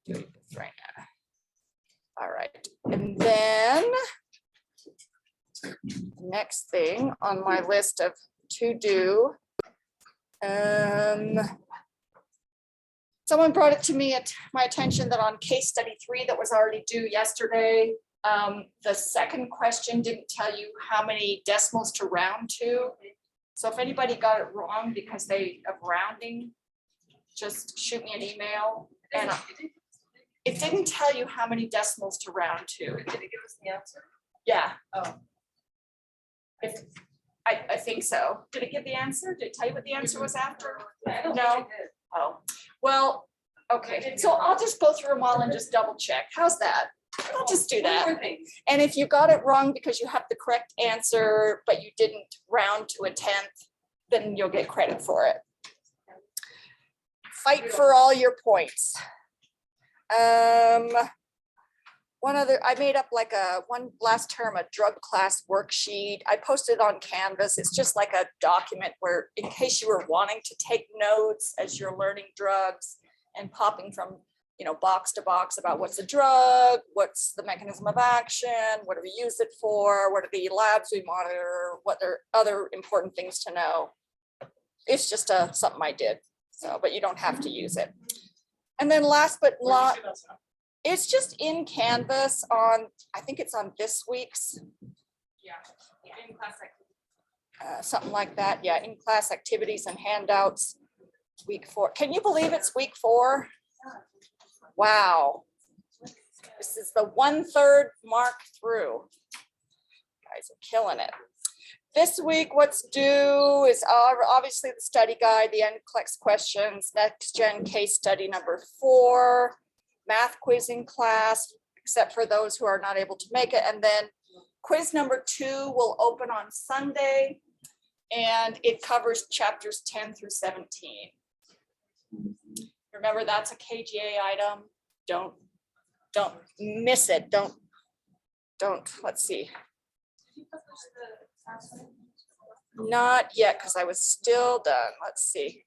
doing this right now. All right, and then next thing on my list of to do. Someone brought it to me at my attention that on case study 3 that was already due yesterday, the second question didn't tell you how many decimals to round to. So if anybody got it wrong because they of rounding, just shoot me an email. And it didn't tell you how many decimals to round to. Did it give us the answer? Yeah. Oh. I think so. Did it give the answer? Did it tell you what the answer was after? I don't No. think it did. Oh, well, okay. So I'll just go through them all and just double check. How's that? I'll just do One that. more thing. And if you got it wrong because you have the correct answer, but you didn't round to a 10th, then you'll get credit for it. Fight for all your points. One other, I made up like one last term, a drug class worksheet. I posted on Canvas. It's just like a document where in case you were wanting to take notes as you're learning drugs and popping from, you know, box to box about what's a drug, what's the mechanism of action, what do we use it for, what are the labs we monitor, what are other important things to know. It's just something I did. So, but you don't have to use it. And then last but not, it's just in Canvas on, I think it's on this week's. Yeah, in class activity. Something like that. Yeah, in class activities and handouts, week 4. Can you believe it's week 4? Wow. This is the 1/3 mark through. Guys are killing it. This week, what's due is obviously the study guide, the NCLEX questions, next gen case study number 4, math quizzing class, except for those who are not able to make it. And then quiz number 2 will open on Sunday, and it covers chapters 10 through 17. Remember, that's a KGA item. Don't miss it. Don't, let's see. Not yet, because I was still done. Let's see.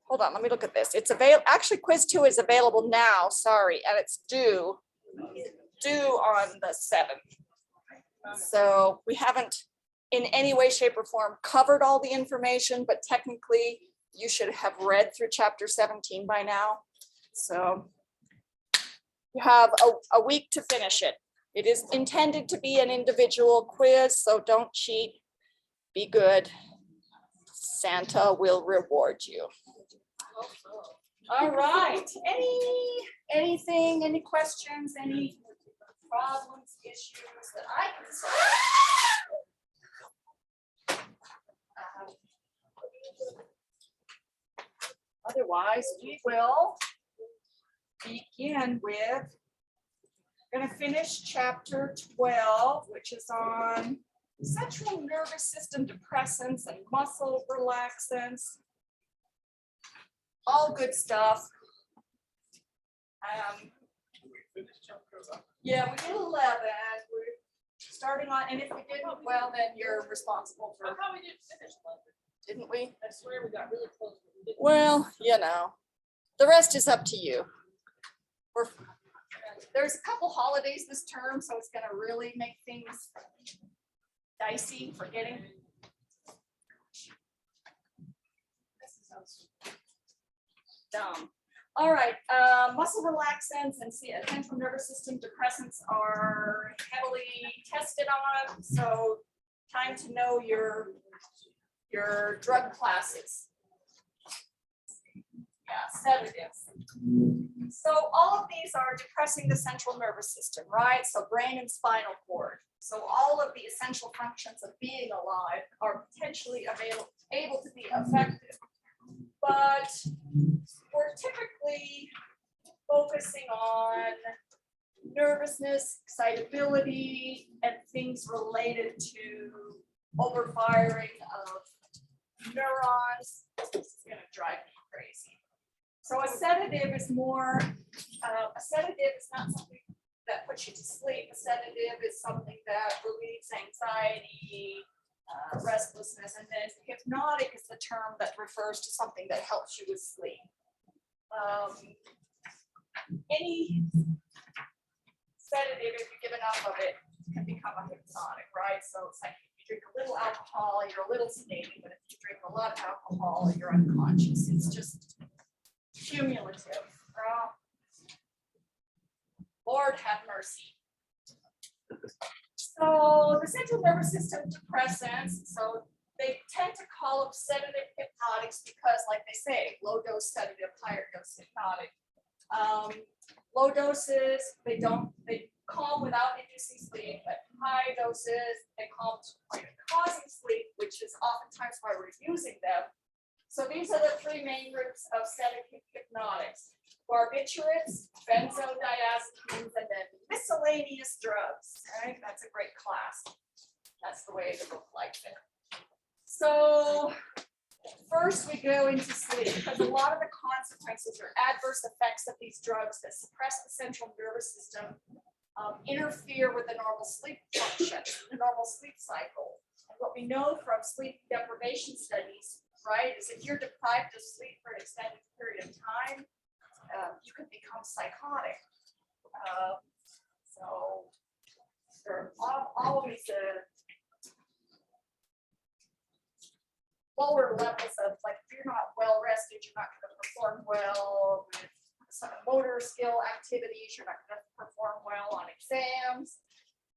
Hold on, let me look at this. It's available. Actually, quiz 2 is available now. Sorry, and it's due on the 7th. So we haven't in any way, shape, or form covered all the information, but technically you should have read through chapter 17 by now. So you have a week to finish it. It is intended to be an individual quiz, so don't cheat. Be good. Santa will reward you. All right. Anything, any questions, any problems, issues that I can solve? Otherwise, we will begin with, going to finish chapter 12, which is on central nervous system depressants and muscle relaxants. All good stuff. Yeah, we did 11. We're starting on, and if we didn't, well, then you're responsible for. I thought we didn't finish 11. Didn't we? I swear we got really close. But we didn't. Well, you know, the rest is up to you. There's a couple holidays this term, so it's going to really make things dicey for getting. Dumb. All right, muscle relaxants and central nervous system depressants are heavily tested on, so time to know your drug classes. Yeah, sedatives. So all of these are depressing the central nervous system, right? So brain and spinal cord. So all of the essential functions of being alive are potentially able to be affected. But we're typically focusing on nervousness, excitability, and things related to overfiring of neurons. This is going to drive me crazy. So a sedative is more, a sedative is not something that puts you to sleep. A sedative is something that relieves anxiety, restlessness, and then hypnotic is the term that refers to something that helps you with sleep. any sedative, if you give enough of it, can become a hypnotic, right? So it's like if you drink a little alcohol, you're a little sedated, but if you drink a lot of alcohol, you're unconscious. It's just cumulative. Lord have mercy. So the central nervous system depressants, so they tend to call them sedative hypnotics because, like they say, low dose sedative, higher dose hypnotic. Low doses, they calm without inducing sleep, but high doses, they calm to the point of causing sleep, which is oftentimes why we're using them. So these are the three main groups of sedative hypnotics: barbiturates, benzodiazepines, and then miscellaneous drugs. Right? That's a great class. That's the way to look like it. So first we go into sleep, because a lot of the consequences or adverse effects of these drugs that suppress the central nervous system interfere with the normal sleep function, the normal sleep cycle. And what we know from sleep deprivation studies, right, is if you're deprived of sleep for an extended period of time, you can become psychotic. So there are always lower levels of, like, if you're not well rested, you're not going to perform well with some motor skill activities, you're not going to perform well on exams.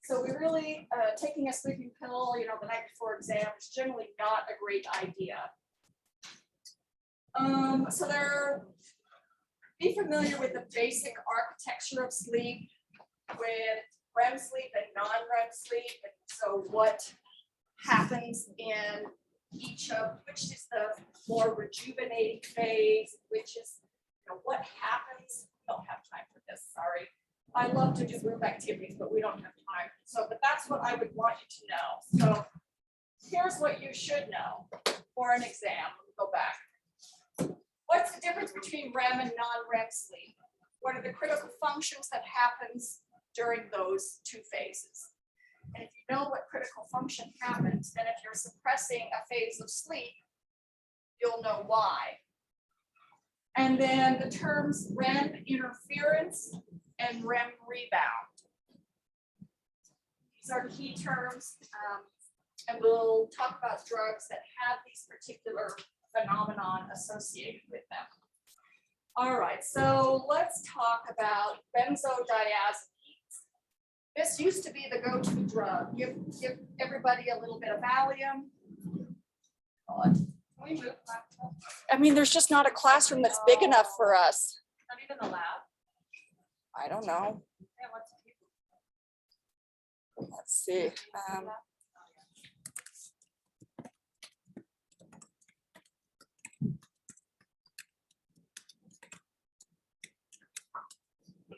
So we really, taking a sleeping pill, the night before exam is generally not a great idea. So be familiar with the basic architecture of sleep, with REM sleep and non-REM sleep. And so what happens in each of which is the more rejuvenating phase, which is what happens. We don't have time for this, sorry. I love to do group activities, but we don't have time. So, but that's what I would want you to know. So here's what you should know for an exam. Let me go back. What's the difference between REM and non-REM sleep? What are the critical functions that happens during those two phases? And if you know what critical function happens, then if you're suppressing a phase of sleep, you'll know why. And then the terms REM interference and REM rebound. These are key terms, and we'll talk about drugs that have these particular phenomenon associated with them. All right, so let's talk about benzodiazepines. This used to be the go-to drug. Give everybody a little bit of Valium. I mean, there's just not a classroom that's big enough for us. Not even the lab. I don't know. Yeah, lots of people. Let's see.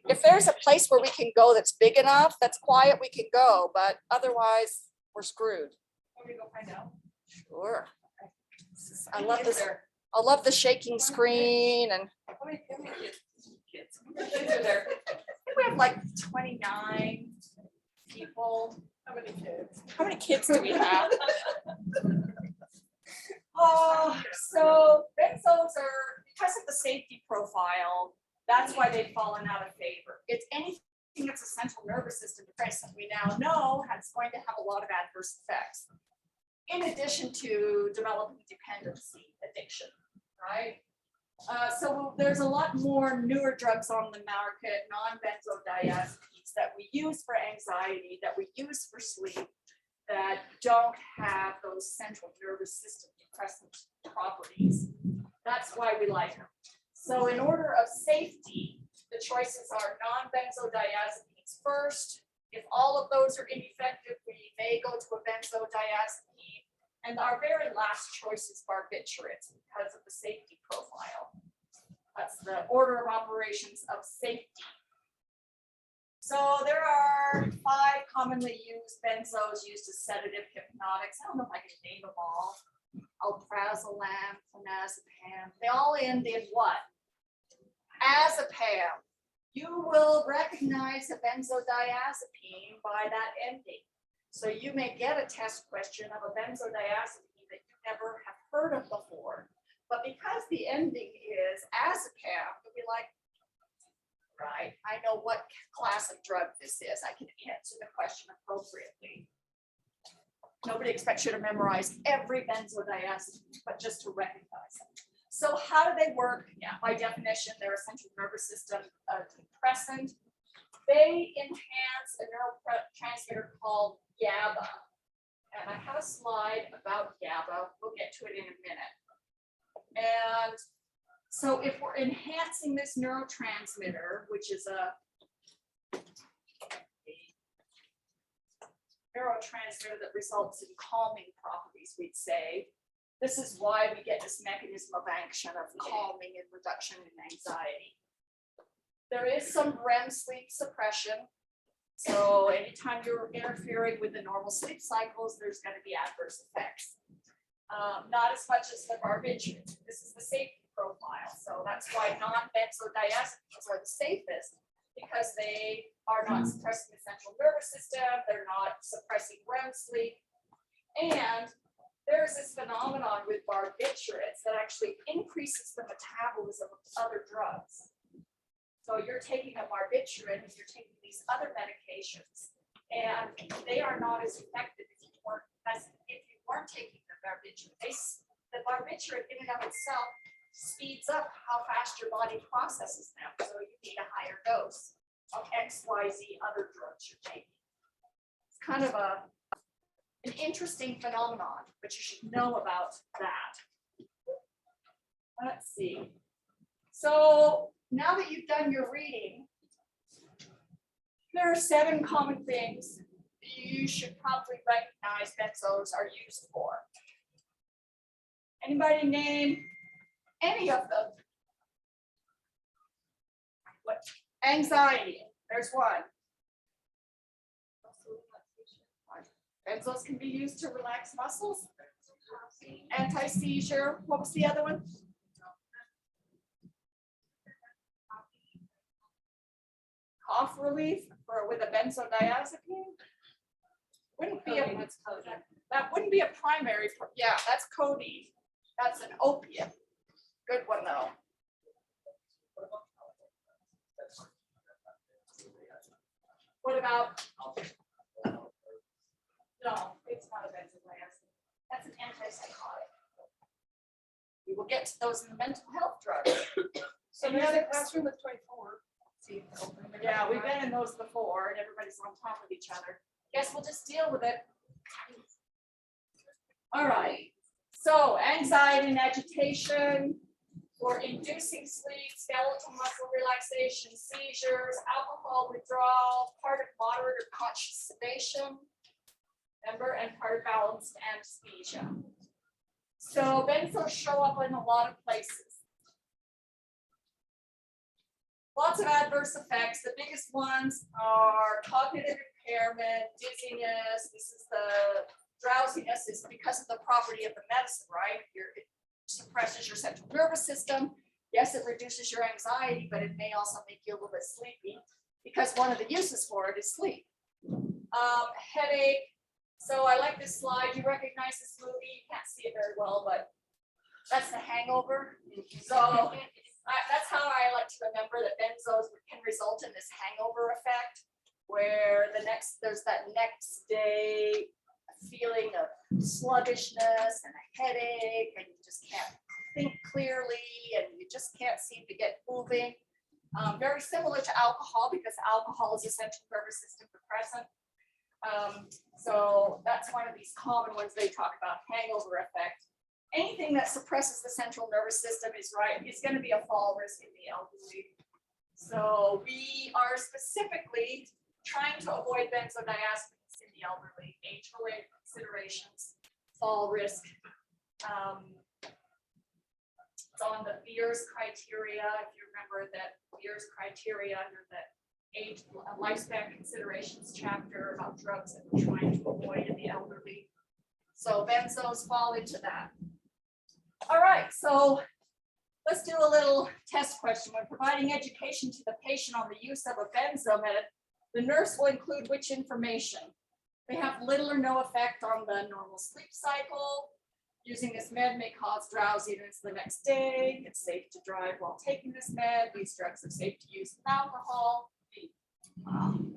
If there's a place where we can go that's big enough, that's quiet, we can go, but otherwise we're screwed. Want me to go find out? Sure. I love this. I love the shaking screen, and How many kids are there? we have like 29 people. How many kids? How many kids do we have? Oh, so benzos are, because of the safety profile, that's why they've fallen out of favor. It's anything that's a central nervous system depressant we now know is going to have a lot of adverse effects, in addition to developing dependency, addiction, right? So there's a lot more newer drugs on the market, non-benzodiazepines, that we use for anxiety, that we use for sleep, that don't have those central nervous system depressant properties. That's why we like them. So in order of safety, the choices are non-benzodiazepines first. If all of those are ineffective, we may go to a benzodiazepine. And our very last choice is barbiturates because of the safety profile. That's the order of operations of safety. So there are 5 commonly used benzos used as sedative hypnotics. I don't know if I can name them all. Alprazolam, clonazepam. They all end in what? Azepam. You will recognize a benzodiazepine by that ending. So you may get a test question of a benzodiazepine that you never have heard of before. But because the ending is azepam, you'll be like, right? I know what class of drug this is. I can answer the question appropriately. Nobody expects you to memorize every benzodiazepine, but just to recognize them. So how do they work? Yeah, by definition, they're a central nervous system depressant. They enhance a neurotransmitter called GABA. And I have a slide about GABA. We'll get to it in a minute. And so if we're enhancing this neurotransmitter, which is a neurotransmitter that results in calming properties, we'd say, this is why we get this mechanism of action of calming and reduction in anxiety. There is some REM sleep suppression. So anytime you're interfering with the normal sleep cycles, there's going to be adverse effects. Not as much as the barbiturates. This is the safety profile. So that's why non-benzodiazepines are the safest, because they are not suppressing the central nervous system. They're not suppressing REM sleep. And there's this phenomenon with barbiturates that actually increases the metabolism of other drugs. So you're taking a barbiturate and you're taking these other medications, and they are not as effective if you weren't taking the barbiturate. The barbiturate in and of itself speeds up how fast your body processes them. So you need a higher dose of XYZ other drugs you're taking. It's kind of an interesting phenomenon, but you should know about that. Let's see. So now that you've done your reading, there are 7 common things you should probably recognize benzos are used for. Anybody name any of them? What? Anxiety, there's one. Benzos can be used to relax muscles. Anti-seizure, what was the other one? Cough relief with a benzodiazepine? Wouldn't be that wouldn't be a primary, yeah, that's codeine. That's an opiate. Good one though. What about? No, it's not a benzodiazepine. That's an antipsychotic. We will get to those in the mental health drugs. So Any there's other a classroom with 24. Yeah, we've been in those before and everybody's on top of each other. Guess we'll just deal with it. All right. So anxiety and agitation, for inducing sleep, skeletal muscle relaxation, seizures, alcohol withdrawal, part of moderate or conscious sedation, remember, and part of balanced anesthesia. So benzos show up in a lot of places. Lots of adverse effects. The biggest ones are cognitive impairment, dizziness. This is the drowsiness is because of the property of the medicine, right? It suppresses your central nervous system. Yes, it reduces your anxiety, but it may also make you a little bit sleepy because one of the uses for it is sleep. Headache. So I like this slide. You recognize this movie? You can't see it very well, but that's The Hangover. So that's how I like to remember that benzos can result in this hangover effect, where there's that next day feeling of sluggishness and a headache, and you just can't think clearly, and you just can't seem to get moving. Very similar to alcohol, because alcohol is a central nervous system depressant. So that's one of these common ones they talk about, hangover effect. Anything that suppresses the central nervous system is going to be a fall risk in the elderly. So we are specifically trying to avoid benzodiazepines in the elderly, age-related considerations, fall risk. It's on the Beers criteria. If you remember that Beers criteria under the age lifespan considerations chapter about drugs that we're trying to avoid in the elderly. So benzos fall into that. All right, so let's do a little test question. When providing education to the patient on the use of a benzo the nurse will include which information? They have little or no effect on the normal sleep cycle. Using this med may cause drowsiness the next day. It's safe to drive while taking this med. These drugs are safe to use with alcohol.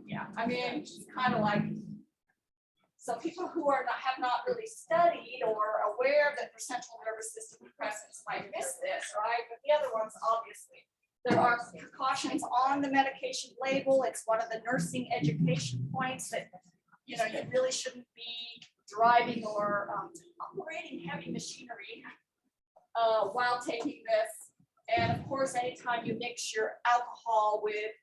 Yeah, I mean, it's kind of like, so people who are not, have not really studied or aware that their central nervous system depressants might miss this, right? But the other ones, obviously, there are precautions on the medication label. It's one of the nursing education points that, you know, you really shouldn't be driving or operating heavy machinery while taking this. And of course, anytime you mix your alcohol with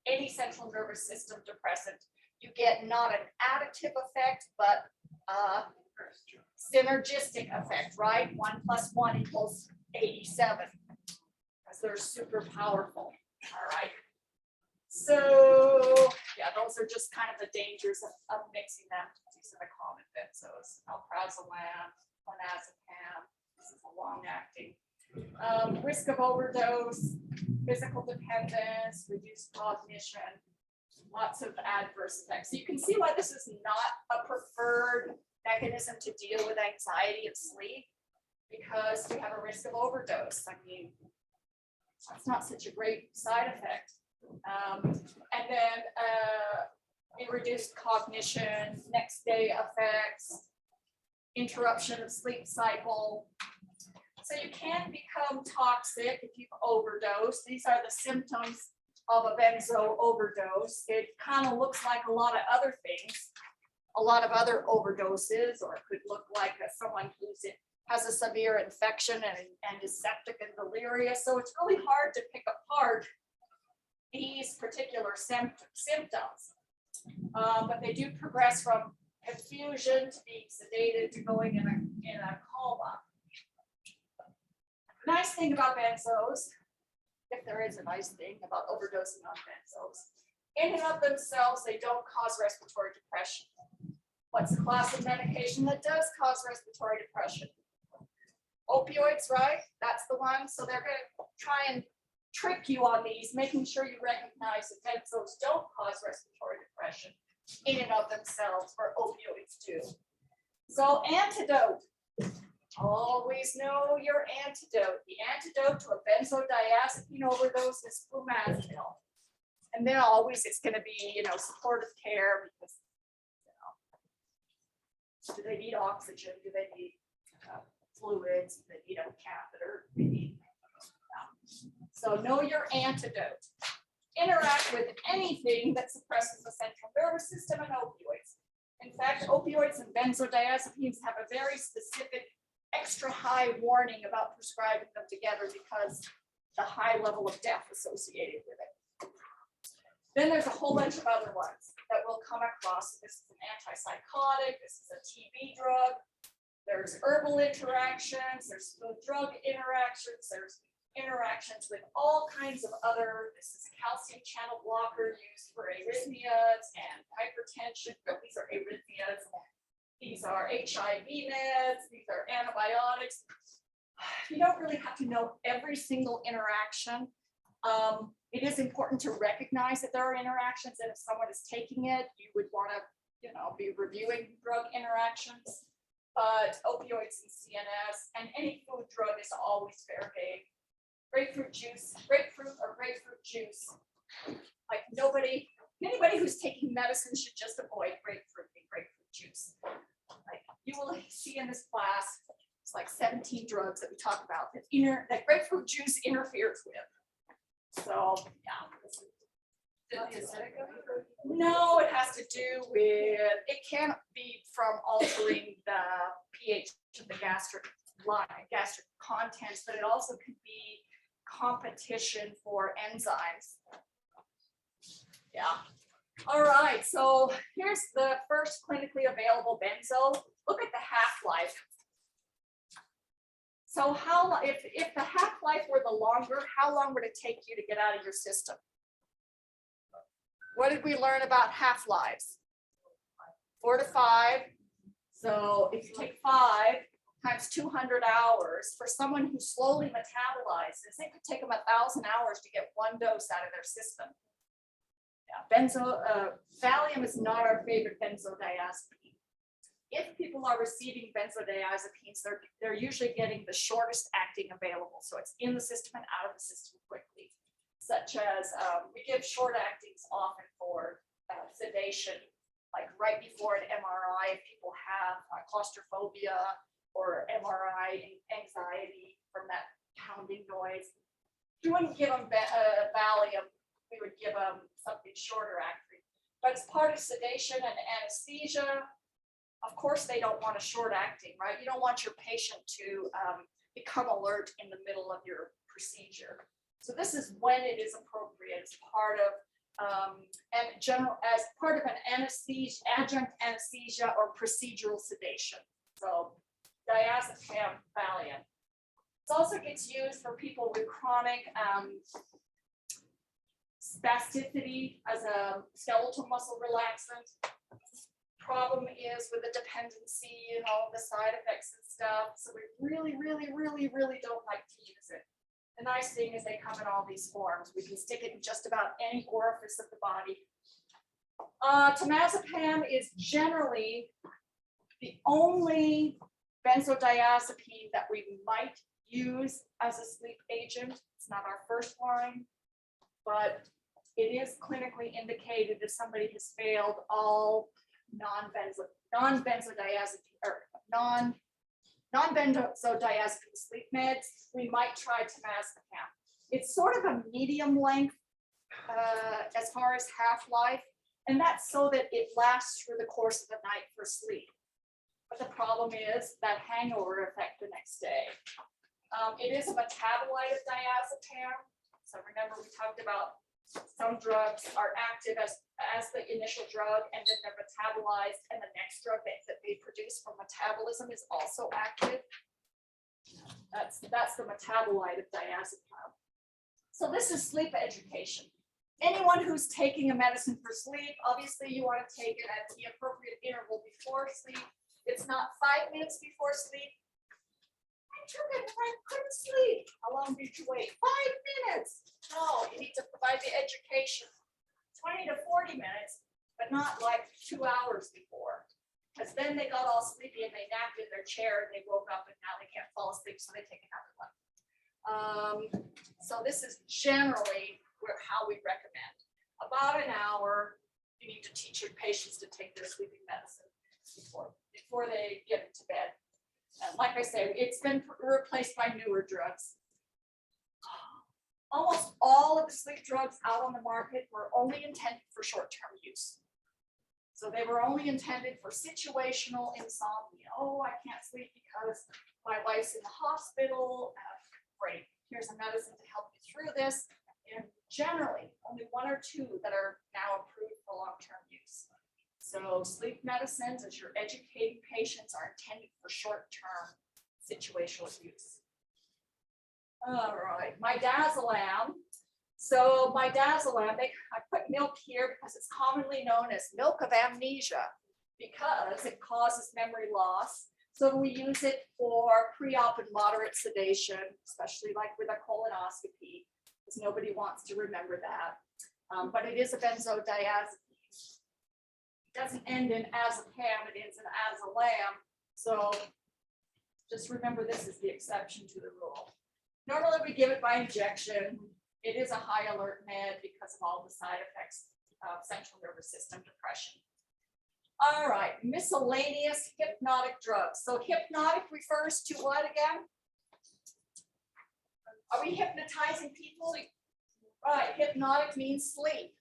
any central nervous system depressant, you get not an additive effect, but synergistic effect, right? 1 + 1 = 87, because they're super powerful. All right. So yeah, those are just kind of the dangers of mixing them. These are the common benzos: alprazolam, clonazepam. This is a long-acting. Risk of overdose, physical dependence, reduced cognition, lots of adverse effects. So you can see why this is not a preferred mechanism to deal with anxiety and sleep, because we have a risk of overdose. I mean, that's not such a great side effect. And then reduced cognition, next day effects, interruption of sleep cycle. So you can become toxic if you've overdosed. These are the symptoms of a benzo overdose. It kind of looks like a lot of other things, a lot of other overdoses, or it could look like someone who's has a severe infection and is septic and delirious. So it's really hard to pick apart these particular symptoms. But they do progress from confusion to being sedated to going in a coma. Nice thing about benzos, if there is a nice thing about overdosing on benzos, in and of themselves, they don't cause respiratory depression. What's the class of medication that does cause respiratory depression? Opioids, right? That's the one. So they're going to try and trick you on these, making sure you recognize that benzos don't cause respiratory depression in and of themselves, where opioids do. So antidote. Always know your antidote. The antidote to a benzodiazepine overdose is flumazenil. And then always it's going to be, you know, supportive care, because, you know, do they need oxygen? Do they need fluids? Do they need a catheter? They need, so know your antidote. Interact with anything that suppresses the central nervous system and opioids. In fact, opioids and benzodiazepines have a very specific extra high warning about prescribing them together because the high level of death associated with it. Then there's a whole bunch of other ones that we'll come across. This is an antipsychotic. This is a TB drug. There's herbal interactions. There's food drug interactions. There's interactions with all kinds of other. This is a calcium channel blocker used for arrhythmias and hypertension. These are arrhythmias. These are HIV meds. These are antibiotics. You don't really have to know every single interaction. It is important to recognize that there are interactions, and if someone is taking it, you would want to, you know, be reviewing drug interactions. But opioids and CNS and any food drug is always fair game. Grapefruit juice, grapefruit or grapefruit juice. Like anybody who's taking medicine should just avoid grapefruit and grapefruit juice. Like you will see in this class, it's like 17 drugs that we talk about that grapefruit juice interferes with. So yeah. No, it has to do with, it can be from altering the pH of the gastric contents, but it also could be competition for enzymes. Yeah. All right, so here's the first clinically available benzo. Look at the half-life. So if the half-life were the longer, how long would it take you to get out of your system? What did we learn about half-lives? 4 to 5. So if you take 5 times 200 hours, for someone who slowly metabolizes, it could take them 1,000 hours to get 1 dose out of their system. Yeah, Valium is not our favorite benzodiazepine. if people are receiving benzodiazepines, they're usually getting the shortest acting available. So it's in the system and out of the system quickly, such as we give short actings often for sedation, like right before an MRI, if people have claustrophobia or MRI anxiety from that pounding noise. We wouldn't give them Valium, we would give them something shorter acting. But as part of sedation and anesthesia, of course, they don't want a short acting, right? You don't want your patient to become alert in the middle of your procedure. So this is when it is appropriate as part of as part of an anesthesia, adjunct anesthesia or procedural sedation. So diazepam, Valium. It also gets used for people with chronic spasticity as a skeletal muscle relaxant. Problem is with the dependency and all the side effects and stuff. So we really don't like to use it. The nice thing is they come in all these forms. We can stick it in just about any orifice of the body. Temazepam is generally the only benzodiazepine that we might use as a sleep agent. It's not our first line, but it is clinically indicated if somebody has failed all non-benzodiazepine sleep meds, we might try temazepam. It's sort of a medium length as far as half-life, and that's so that it lasts through the course of the night for sleep. But the problem is that hangover effect the next day. It is a metabolite of diazepam. So remember, we talked about some drugs are active as the initial drug, and then they're metabolized, and the next drug that they produce from metabolism is also active. That's the metabolite of diazepam. So this is sleep education. Anyone who's taking a medicine for sleep, obviously you want to take it at the appropriate interval before sleep. It's not 5 minutes before sleep. I took it and I couldn't sleep. How long did you wait? 5 minutes. No, you need to provide the education. 20 to 40 minutes, but not like 2 hours before. Because then they got all sleepy and they napped in their chair and they woke up and now they can't fall asleep, so they take another one. So this is generally how we recommend. About an hour, you need to teach your patients to take their sleeping medicine before they get into bed. And like I say, it's been replaced by newer drugs. Almost all of the sleep drugs out on the market were only intended for short-term use. So they were only intended for situational insomnia. Oh, I can't sleep because my wife's in the hospital. Great, here's a medicine to help you through this. And generally, only 1 or 2 that are now approved for long-term use. So sleep medicines, as you're educating patients, are intended for short-term situational use. All right, midazolam. So midazolam, I put milk here because it's commonly known as milk of amnesia because it causes memory loss. So we use it for pre-op and moderate sedation, especially like with a colonoscopy, because nobody wants to remember that. But it is a benzodiazepine. It doesn't end in azepam, it ends in azolam. So just remember this is the exception to the rule. Normally we give it by injection. It is a high alert med because of all the side effects of central nervous system depression. All right, miscellaneous hypnotic drugs. So hypnotic refers to what again? Are we hypnotizing people? Right, hypnotic means sleep.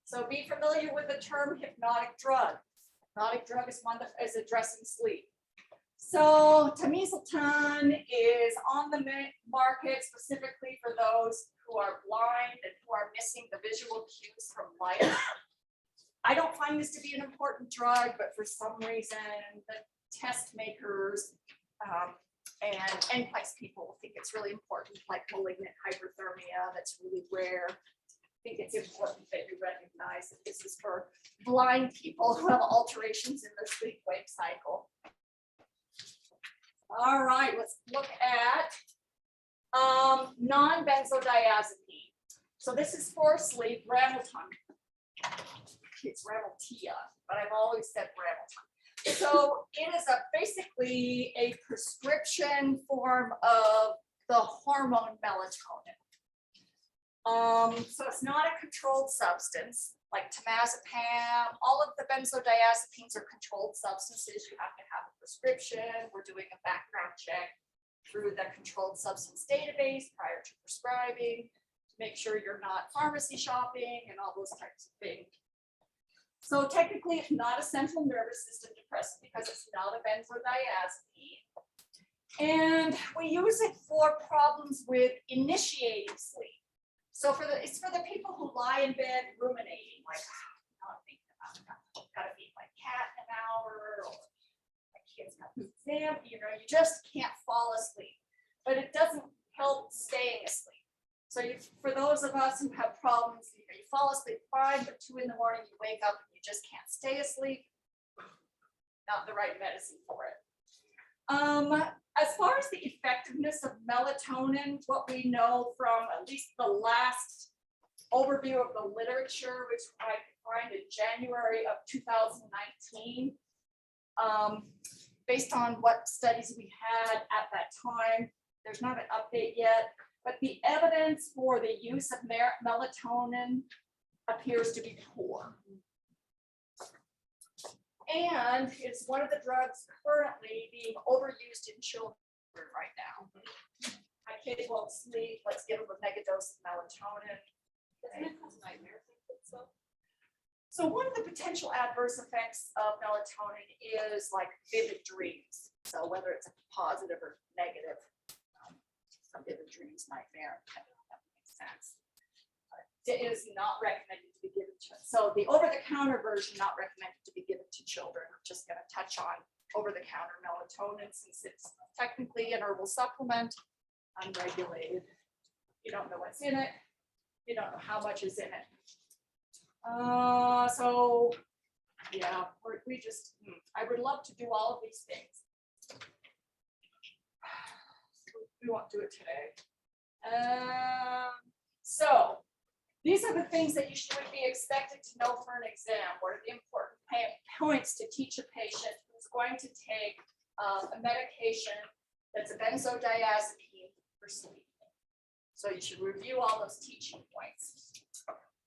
So be familiar with the term hypnotic drug. Hypnotic drug is one that is addressing sleep. So temazepam is on the market specifically for those who are blind and who are missing the visual cues from light. I don't find this to be an important drug, but for some reason, the test makers and NCLEX people think it's really important, like malignant hyperthermia, that's really rare. I think it's important that you recognize that this is for blind people who have alterations in their sleep-wake cycle. All right, let's look at non-benzodiazepine. So this is for sleep, Ramilton. It's Ramiltia, but I've always said Ramilton. So it is basically a prescription form of the hormone melatonin. So it's not a controlled substance like temazepam. All of the benzodiazepines are controlled substances. You have to have a prescription. We're doing a background check through the controlled substance database prior to prescribing to make sure you're not pharmacy shopping and all those types of things. So technically, it's not a central nervous system depressant because it's not a benzodiazepine. And we use it for problems with initiating sleep. So it's for the people who lie in bed ruminating, like, not thinking about it. Gotta feed my cat in an hour, or my kid's got an exam, you just can't fall asleep. But it doesn't help staying asleep. So for those of us who have problems, you fall asleep fine, but 2 in the morning you wake up and you just can't stay asleep, not the right medicine for it. As far as the effectiveness of melatonin, what we know from at least the last overview of the literature, which I could find in January of 2019, based on what studies we had at that time, there's not an update yet, but the evidence for the use of melatonin appears to be poor. And it's one of the drugs currently being overused in children right now. My kid won't sleep, let's give them a mega dose of melatonin. Isn't it called nightmare? So one of the potential adverse effects of melatonin is like vivid dreams. So whether it's a positive or negative, some vivid dreams, nightmare, that makes sense. It is not recommended to be given to. So the over-the-counter version, not recommended to be given to children. I'm just going to touch on over-the-counter melatonin since it's technically an herbal supplement, unregulated. You don't know what's in it. You don't know how much is in it. So yeah, I would love to do all of these things. We won't do it today. So these are the things that you would be expected to know for an exam. What are the important points to teach a patient who's going to take a medication that's a benzodiazepine for sleep? So you should review all those teaching points.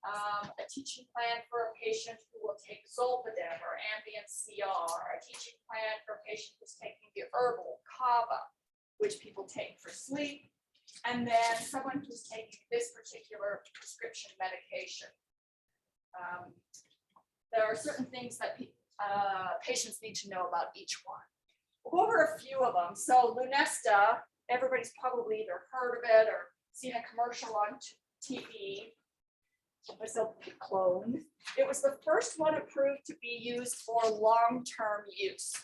A teaching plan for a patient who will take Zolpidem or Ambien CR, a teaching plan for a patient who's taking the herbal Kava, which people take for sleep, and then someone who's taking this particular prescription medication. There are certain things that patients need to know about each one. We'll go over a few of them. So Lunesta, everybody's probably either heard of it or seen a commercial on TV. It's a clone. It was the first one approved to be used for long-term use.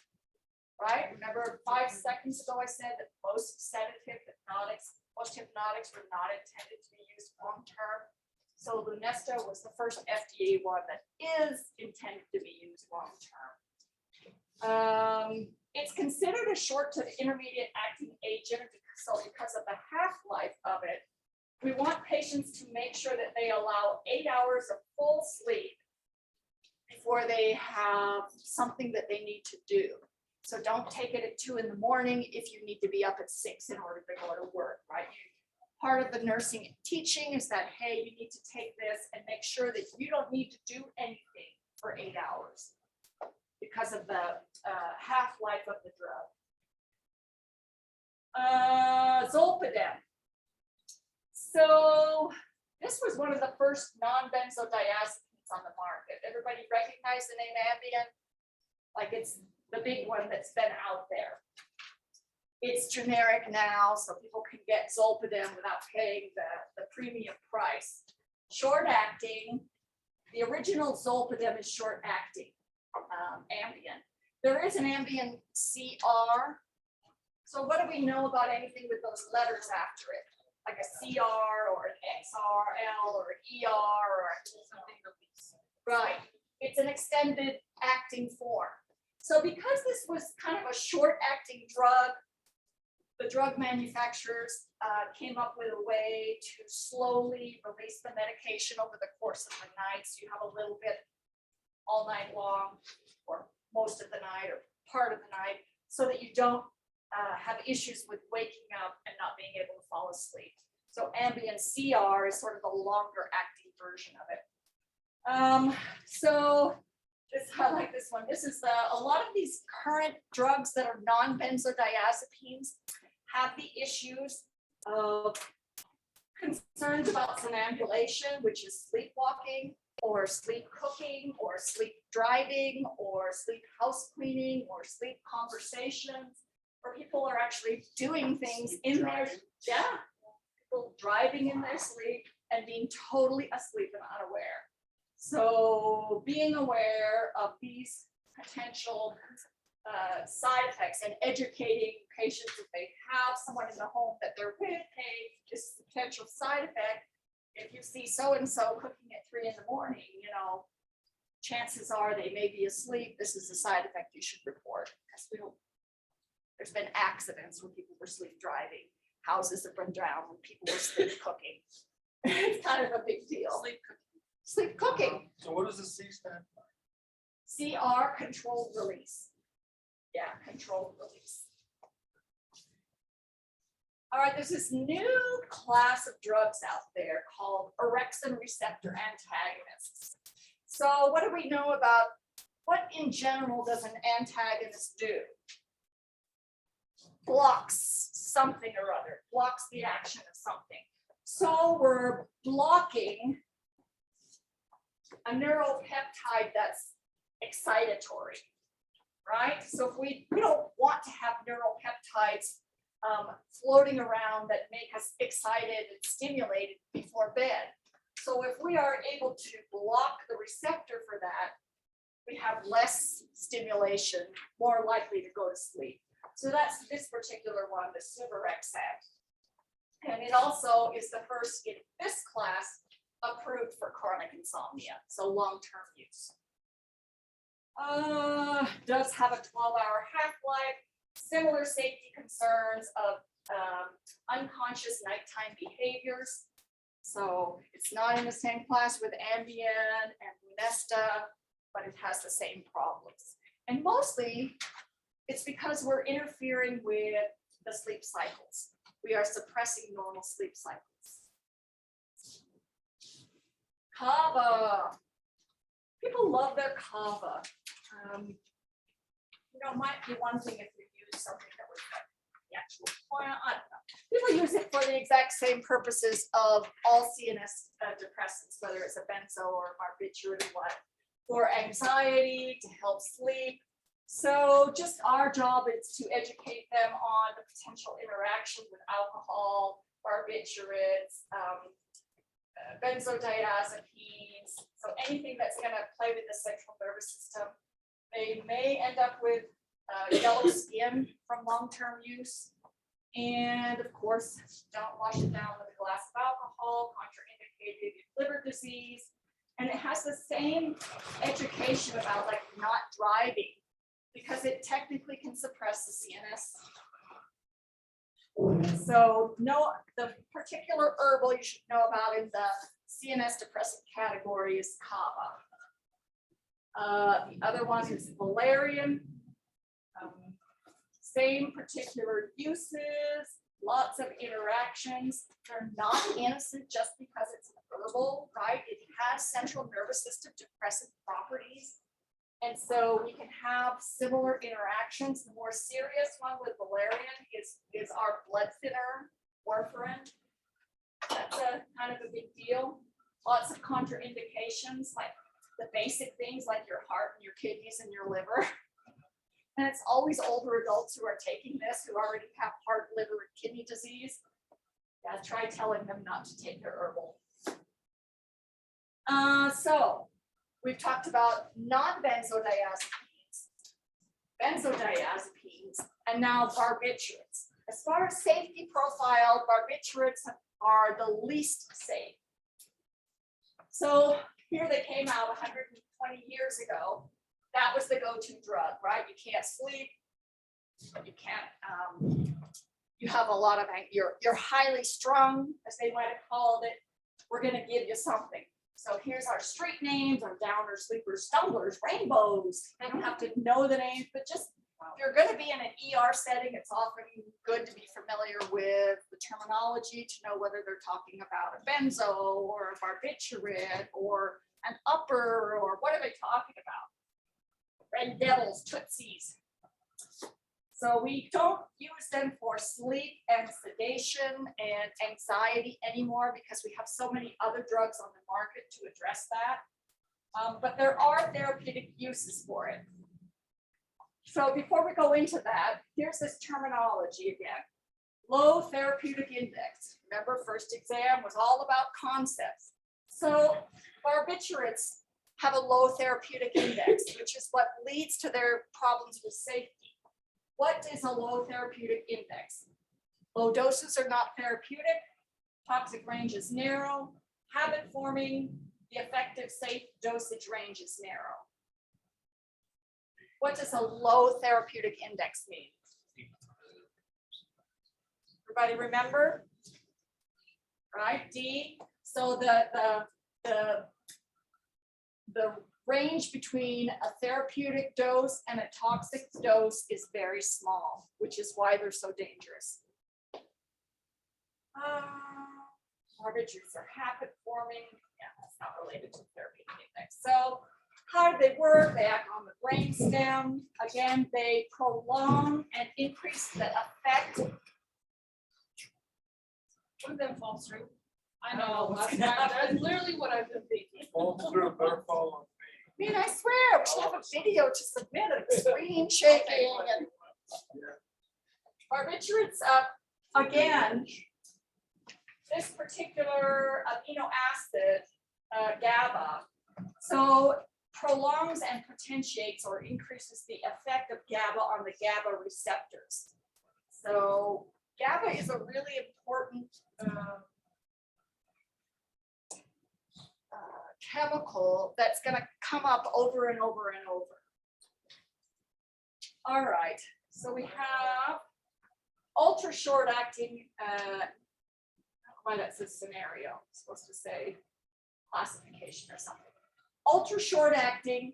Right? Remember 5 seconds ago I said that most sedative hypnotics, most hypnotics were not intended to be used long-term. So Lunesta was the first FDA one that is intended to be used long-term. It's considered a short to intermediate acting agent, so because of the half-life of it, we want patients to make sure that they allow 8 hours of full sleep before they have something that they need to do. So don't take it at 2 in the morning if you need to be up at 6 in order to go to work, right? Part of the nursing teaching is that, hey, you need to take this and make sure that you don't need to do anything for 8 hours because of the half-life of the drug. Zolpidem. So this was one of the first non-benzodiazepines on the market. Everybody recognize the name Ambien? Like it's the big one that's been out there. It's generic now, so people can get Zolpidem without paying the premium price. Short acting, the original Zolpidem is short acting, Ambien. There is an Ambien CR. So what do we know about anything with those letters after it? Like a CR or an XRL or an ER or something. Right. It's an extended acting form. So because this was kind of a short acting drug, the drug manufacturers came up with a way to slowly release the medication over the course of the night. So you have a little bit all night long or most of the night or part of the night, so that you don't have issues with waking up and not being able to fall asleep. So Ambien CR is sort of the longer acting version of it. So I like this one. This is a lot of these current drugs that are non-benzodiazepines have the issues of concerns about somnambulation, which is sleepwalking, or sleep cooking, or sleep driving, or sleep house cleaning, or sleep conversations, where people are actually doing things in their, people driving in their sleep and being totally asleep and unaware. So being aware of these potential side effects and educating patients if they have someone in the home that they're with, hey, this is a potential side effect. If you see so-and-so cooking at 3 a.m, you know, chances are they may be asleep. This is a side effect you should report, because there's been accidents when people were sleep driving. Houses have been drowned when people were sleep cooking. It's kind of a big deal. Sleep cooking. So what does the C stand for? CR, controlled release. Yeah, controlled release. All right, there's this new class of drugs out there called orexin receptor antagonists. So what do we know about what in general does an antagonist do? Blocks something or other, blocks the action of something. So we're blocking a neuropeptide that's excitatory, right? So if we don't want to have neuropeptides floating around that make us excited and stimulated before bed. So if we are able to block the receptor for that, we have less stimulation, more likely to go to sleep. So that's this particular one, the suvorexant. And it also is the first in this class approved for chronic insomnia, so long-term use. Does have a 12-hour half-life, similar safety concerns of unconscious nighttime behaviors. So it's not in the same class with Ambien and Lunesta, but it has the same problems. And mostly it's because we're interfering with the sleep cycles. We are suppressing normal sleep cycles. Kava. People love their kava. You know, might be one thing if you use something that was like the actual plant. I don't know. People use it for the exact same purposes of all CNS depressants, whether it's a benzo or barbiturate or what, for anxiety, to help sleep. So just our job is to educate them on the potential interaction with alcohol, barbiturates, benzodiazepines. So anything that's going to play with the central nervous system. They may end up with yellow skin from long-term use. And of course, don't wash it down with a glass of alcohol, contraindicated in liver disease. And it has the same education about like not driving, because it technically can suppress the CNS. So the particular herbal you should know about in the CNS depressant category is kava. The other one is valerian. Same particular uses, lots of interactions. They're not innocent just because it's an herbal, right? It has central nervous system depressant properties. And so we can have similar interactions. The more serious one with valerian is our blood thinner, warfarin. That's a kind of a big deal. Lots of contraindications, like the basic things like your heart and your kidneys and your liver. And it's always older adults who are taking this who already have heart, liver, and kidney disease. Yeah, try telling them not to take their herbal. So we've talked about non-benzodiazepines, benzodiazepines, and now barbiturates. As far as safety profile, barbiturates are the least safe. So here they came out 120 years ago. That was the go-to drug, right? You can't sleep, you can't, you have a lot of, you're highly strung, as they might have called it. We're gonna give you something. So here's our street names, our downers, sleepers, stumblers, rainbows. You don't have to know the names, but just if you're going to be in an ER setting, it's often good to be familiar with the terminology to know whether they're talking about a benzo or a barbiturate or an upper or what are they talking about? Red devils, tootsies. So we don't use them for sleep and sedation and anxiety anymore because we have so many other drugs on the market to address that. But there are therapeutic uses for it. So before we go into that, here's this terminology again. Low therapeutic index. Remember, first exam was all about concepts. So barbiturates have a low therapeutic index, which is what leads to their problems with safety. What is a low therapeutic index? Low doses are not therapeutic. Toxic range is narrow. Habit forming, the effective safe dosage range is narrow. What does a low therapeutic index mean? Everybody remember? Right, D. So the range between a therapeutic dose and a toxic dose is very small, which is why they're so dangerous. Barbiturates are habit forming. Yeah, that's not related to therapeutic index. So how do they work? They act on the brain stem. Again, they prolong and increase the effect. One of them falls through. I Oh, know, that's literally what I've been thinking. Fall through, better fall on me. I mean, I swear, we should have a video to submit of screen shaking and barbiturates. Again, this particular amino acid, GABA, so prolongs and potentiates or increases the effect of GABA on the GABA receptors. So GABA is a really important chemical that's going to come up over and over and over. All right, so we have ultra short acting, why that says scenario, it's supposed to say classification or something. Ultra short acting,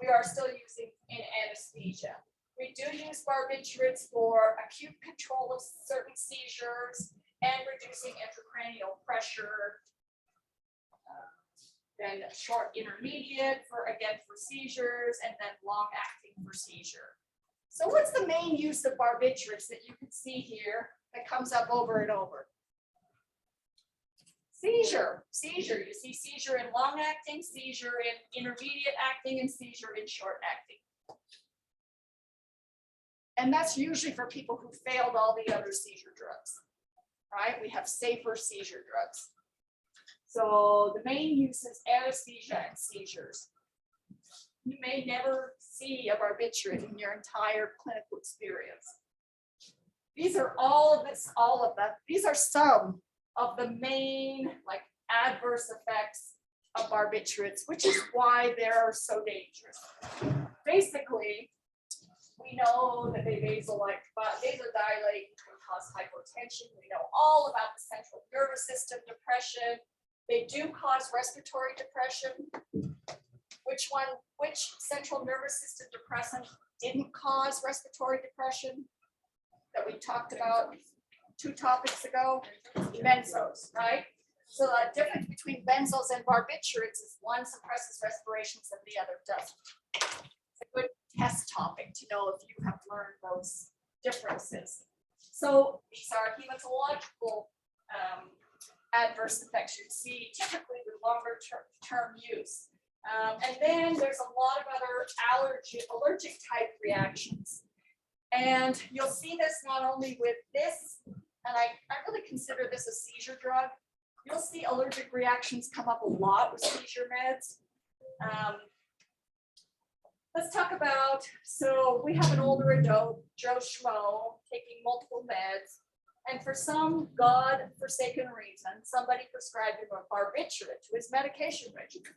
we are still using in anesthesia. We do use barbiturates for acute control of certain seizures and reducing intracranial pressure. Then short intermediate for, again, for seizures, and then long acting for seizure. So what's the main use of barbiturates that you can see here that comes up over and over? Seizure. You see seizure in long acting, seizure in intermediate acting, and seizure in short acting. And that's usually for people who failed all the other seizure drugs, right? We have safer seizure drugs. So the main use is anesthesia and seizures. You may never see a barbiturate in your entire clinical experience. These are these are some of the main adverse effects of barbiturates, which is why they're so dangerous. Basically, we know that they vasodilate and cause hypotension. We know all about the central nervous system depression. They do cause respiratory depression. Which central nervous system depressant didn't cause respiratory depression that we talked about 2 topics ago? Benzos, right? So the difference between benzos and barbiturates is one suppresses respirations and the other doesn't. It's a good test topic to know if you have learned those differences. So these are hematological adverse effects you see typically with longer term use. And then there's a lot of other allergic type reactions. And you'll see this not only with this, and I really consider this a seizure drug. You'll see allergic reactions come up a lot with seizure meds. Let's talk about, so we have an older adult, Joe Schmo, taking multiple meds. And for some God-forsaken reason, somebody prescribed him a barbiturate to his medication regimen.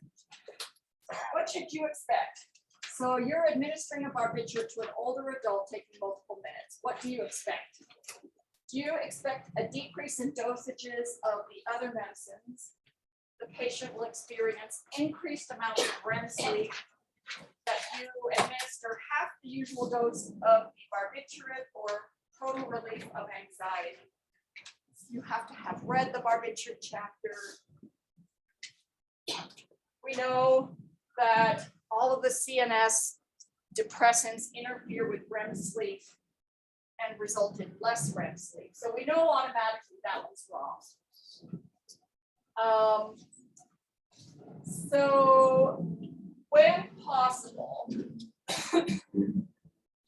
What should you expect? So you're administering a barbiturate to an older adult taking multiple meds. What do you expect? Do you expect a decrease in dosages of the other medicines? The the patient will experience increased amounts of REM sleep, that you administer half the usual dose of the barbiturate or total relief of anxiety. You have to have read the barbiturate chapter. We know that all of the CNS depressants interfere with REM sleep and result in less REM sleep. So we know automatically that was wrong. So when possible,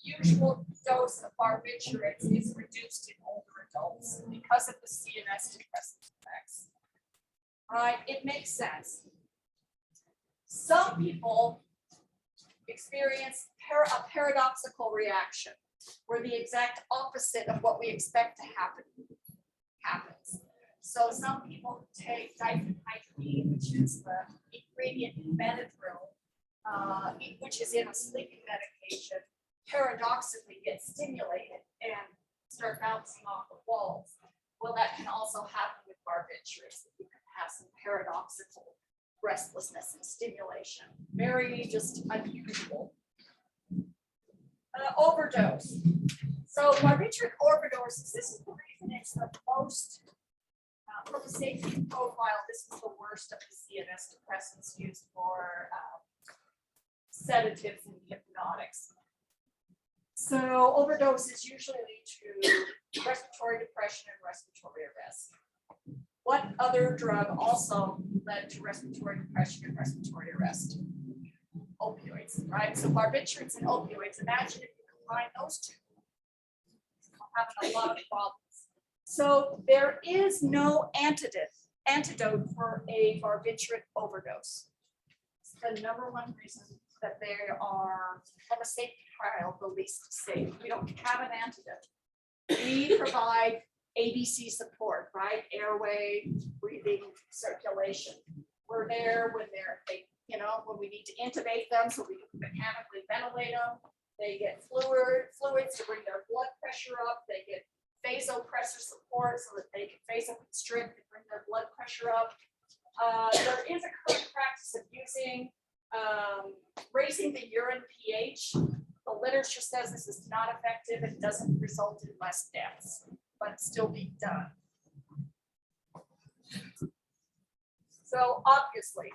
usual dose of barbiturates is reduced in older adults because of the CNS depressant effects. All right, it makes sense. Some people experience a paradoxical reaction where the exact opposite of what we expect to happen happens. So some people who take diphenhydramine, which is the ingredient in Benadryl, which is in a sleeping medication, paradoxically get stimulated and start bouncing off the walls. Well, that can also happen with barbiturates. You can have some paradoxical restlessness and stimulation. Very just unusual. Overdose. So barbiturate overdoses, this is the reason it's the most, from a safety profile, this is the worst of the CNS depressants used for sedatives and hypnotics. So overdoses usually lead to respiratory depression and respiratory arrest. What other drug also led to respiratory depression and respiratory arrest? Opioids, right? So barbiturates and opioids, imagine if you combine those two. Having a lot of problems. So there is no antidote for a barbiturate overdose. It's the number one reason that they are, from a safety trial, the least safe. We don't have an antidote. We provide ABC support, right? Airway, breathing, circulation. We're there when when we need to intubate them so we can mechanically ventilate them. They get fluids to bring their blood pressure up. They get vasopressor support so that they can vasoconstrict and bring their blood pressure up. There is a current practice of using raising the urine pH. The literature says this is not effective. It doesn't result in less deaths, but it's still being done. So obviously,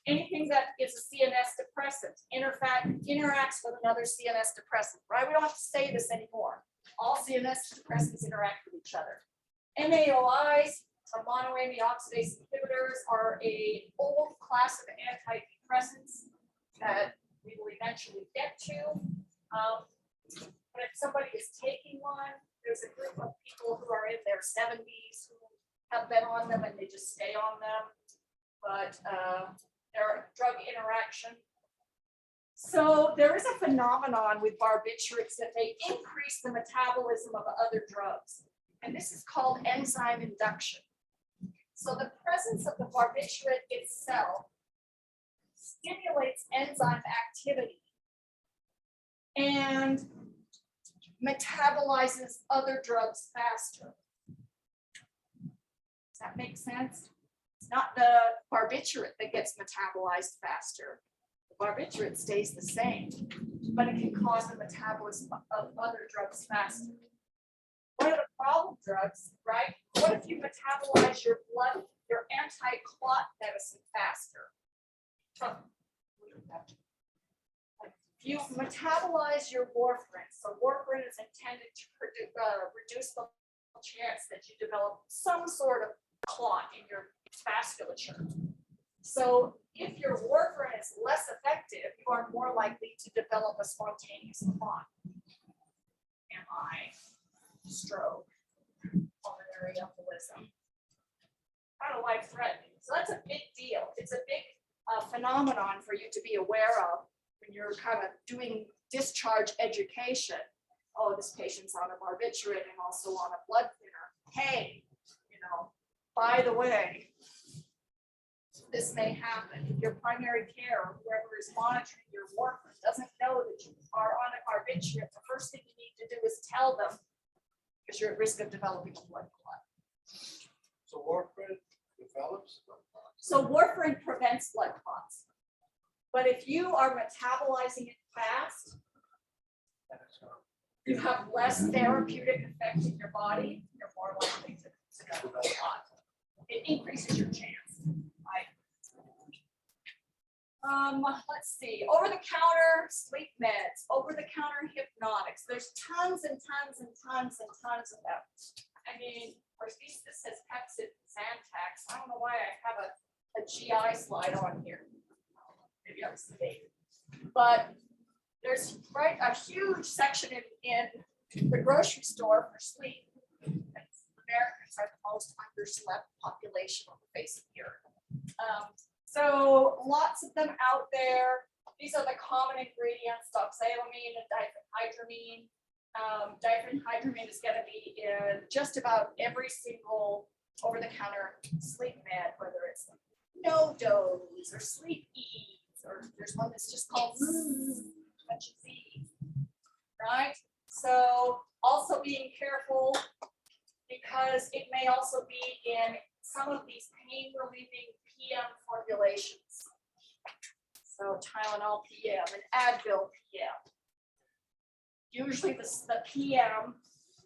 anything that is a CNS depressant interacts with another CNS depressant, right? We don't have to say this anymore. All CNS depressants interact with each other. MAOIs, or monoamine oxidase inhibitors, are an old class of antidepressants that we will eventually get to. But if somebody is taking one, there's a group of people who are in their 70s who have been on them and they just stay on them. But they're drug interaction. So there is a phenomenon with barbiturates that they increase the metabolism of other drugs. And this is called enzyme induction. So the presence of the barbiturate itself stimulates enzyme activity and metabolizes other drugs faster. Does that make sense? It's not the barbiturate that gets metabolized faster. The barbiturate stays the same, but it can cause the metabolism of other drugs faster. What are the problem drugs, right? What if you metabolize your anti-clot medicine faster? If you metabolize your warfarin, so warfarin is intended to reduce the chance that you develop some sort of clot in your vasculature. So if your warfarin is less effective, you are more likely to develop a spontaneous clot. MI, stroke, pulmonary embolism. Kind of life-threatening. So that's a big deal. It's a big phenomenon for you to be aware of when you're kind of doing discharge education. Oh, this patient's on a barbiturate and also on a blood thinner. Hey, by the way, this may happen. If your primary care or whoever is monitoring your warfarin doesn't know that you are on a barbiturate, the first thing you need to do is tell them, because you're at risk of developing a blood clot. So warfarin develops blood clots? So warfarin prevents blood clots. But if you are metabolizing it fast, you have less therapeutic effect in your body, you're more likely to get a clot. It increases your chance. Let's see, over-the-counter sleep meds, over-the-counter hypnotics. There's tons and tons and tons and tons of them. I mean, of course, this says Pepsid, Zantac. I don't know why I have a GI slide on here. Maybe I was mistaken. But there's a huge section in the grocery store for sleep. Americans are the most underslept population on the face of the earth. So lots of them out there. These are the common ingredients: doxylamine and diphenhydramine. Diphenhydramine is going to be in just about every single over-the-counter sleep med, whether it's no dose or sleep ease, or there's one that's just called bunch of Z's, right? So also being careful, because it may also be in some of these pain relieving PM formulations. So Tylenol PM and Advil PM. Usually the PM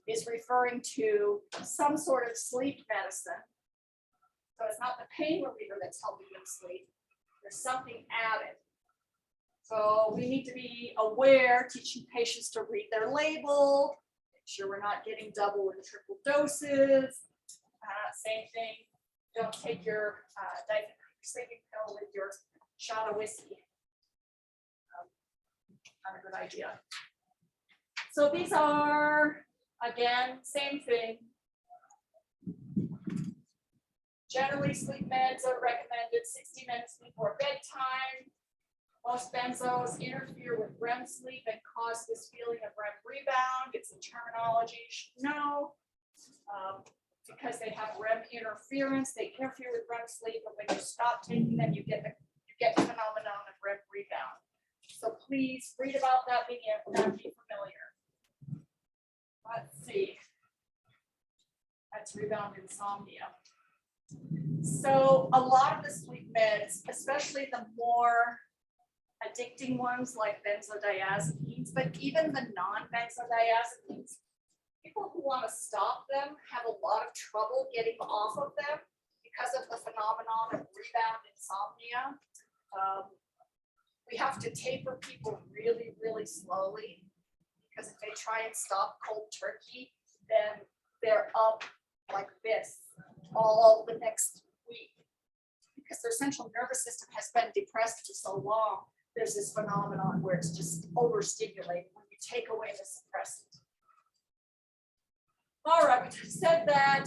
is referring to some sort of sleep medicine. So it's not the pain reliever that's helping them sleep. There's something added. So we need to be aware, teaching patients to read their label, make sure we're not getting double and triple doses. Same thing, don't take your sleeping pill with your shot of whiskey. Not a good idea. So these are, again, same thing. Generally, sleep meds are recommended 60 minutes before bedtime. Most benzos interfere with REM sleep and cause this feeling of REM rebound. It's a terminology you should know. Because they have REM interference, they interfere with REM sleep, and when you stop taking them, you get the phenomenon of REM rebound. So please read about that, be familiar. Let's see. That's rebound insomnia. So a lot of the sleep meds, especially the more addicting ones like benzodiazepines, but even the non-benzodiazepines, people who want to stop them have a lot of trouble getting off of them because of the phenomenon of rebound insomnia. We have to taper people really, really slowly, because if they try and stop cold turkey, then they're up like this all the next week, because their central nervous system has been depressed for so long. There's this phenomenon where it's just overstimulated when you take away the suppressant. All right, we just said that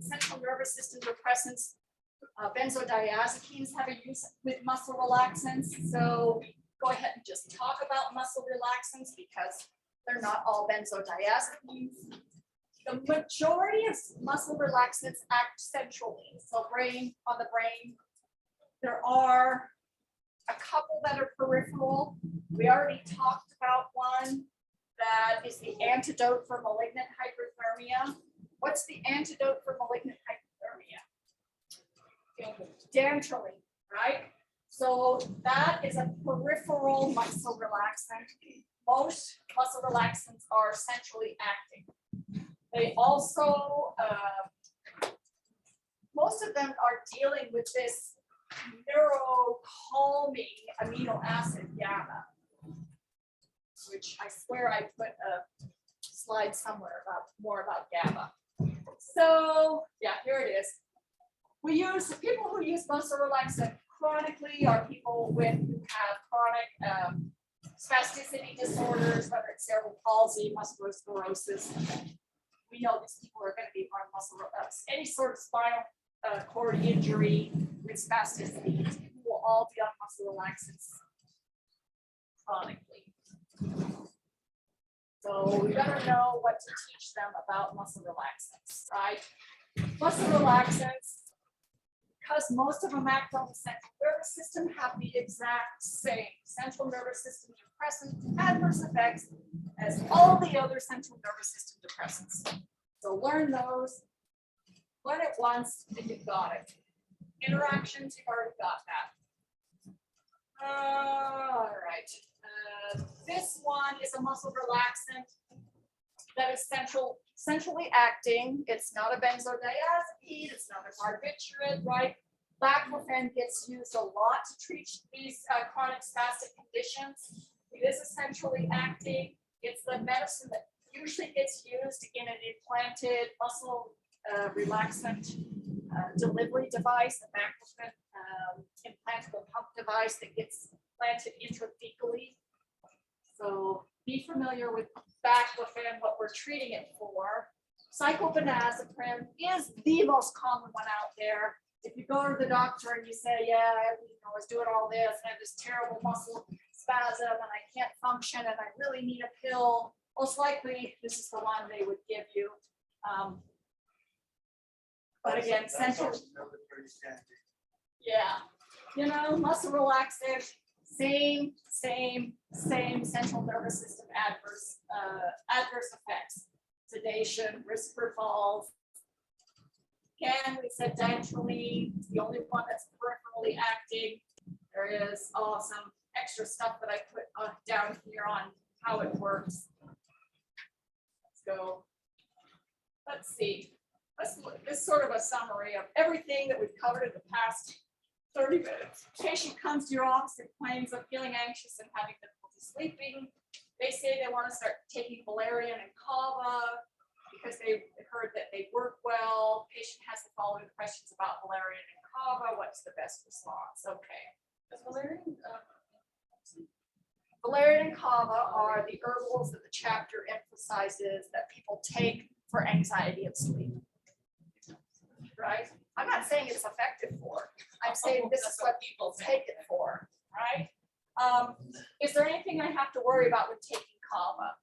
central nervous system depressants, benzodiazepines have a use with muscle relaxants. So go ahead and just talk about muscle relaxants, because they're not all benzodiazepines. The majority of muscle relaxants act centrally, so on the brain. There are a couple that are peripheral. We already talked about one that is the antidote for malignant hyperthermia. What's the antidote for malignant hyperthermia? Dantrolene, right? So that is a peripheral muscle relaxant. Most muscle relaxants are centrally acting. They also, most of them are dealing with this neuro-calming amino acid GABA, which I swear I put a slide somewhere more about GABA. So yeah, here it is. People who use muscle relaxant chronically are people who have chronic spasticity disorders, whether it's cerebral palsy, muscular sclerosis. We know these people are going to be on muscle, any sort of spinal cord injury with spasticity. These people will all be on muscle relaxants chronically. So we better know what to teach them about muscle relaxants, right? Muscle relaxants, because most of them act on the central nervous system, have the exact same central nervous system depressant adverse effects as all the other central nervous system depressants. So learn those, learn it once, and you've got it. Interactions, you've already got that. All right. This one is a muscle relaxant that is centrally acting. It's not a benzodiazepine. It's not a barbiturate, right? Baclofen gets used a lot to treat these chronic spastic conditions. It is a centrally acting. It's the medicine that usually gets used in an implanted muscle relaxant delivery device, the baclofen implantable pump device that gets planted intrathecally. So be familiar with baclofen, what we're treating it for. Cyclophenazepam is the most common one out there. If you go to the doctor and you say, yeah, I was doing all this and I have this terrible muscle spasm and I can't function and I really need a pill, most likely this is the one they would give you. But again, central. Yeah, muscle relaxant, same central nervous system adverse effects, sedation, risk for falls. Again, we said dantrolene, it's the only one that's peripherally acting. There is some extra stuff that I put down here on how it works. Let's go. Let's see. This is sort of a summary of everything that we've covered in the past 30 minutes. Patient comes to your office and complains of feeling anxious and having difficulty sleeping. They say they want to start taking valerian and kava because they heard that they work well. Patient has the following questions about valerian and kava. What's the best response? Okay. Valerian and kava are the herbals that the chapter emphasizes that people take for anxiety and sleep. Right? I'm not saying it's effective for. I'm saying this is what people take it for. Right? Is there anything I have to worry about when taking kava?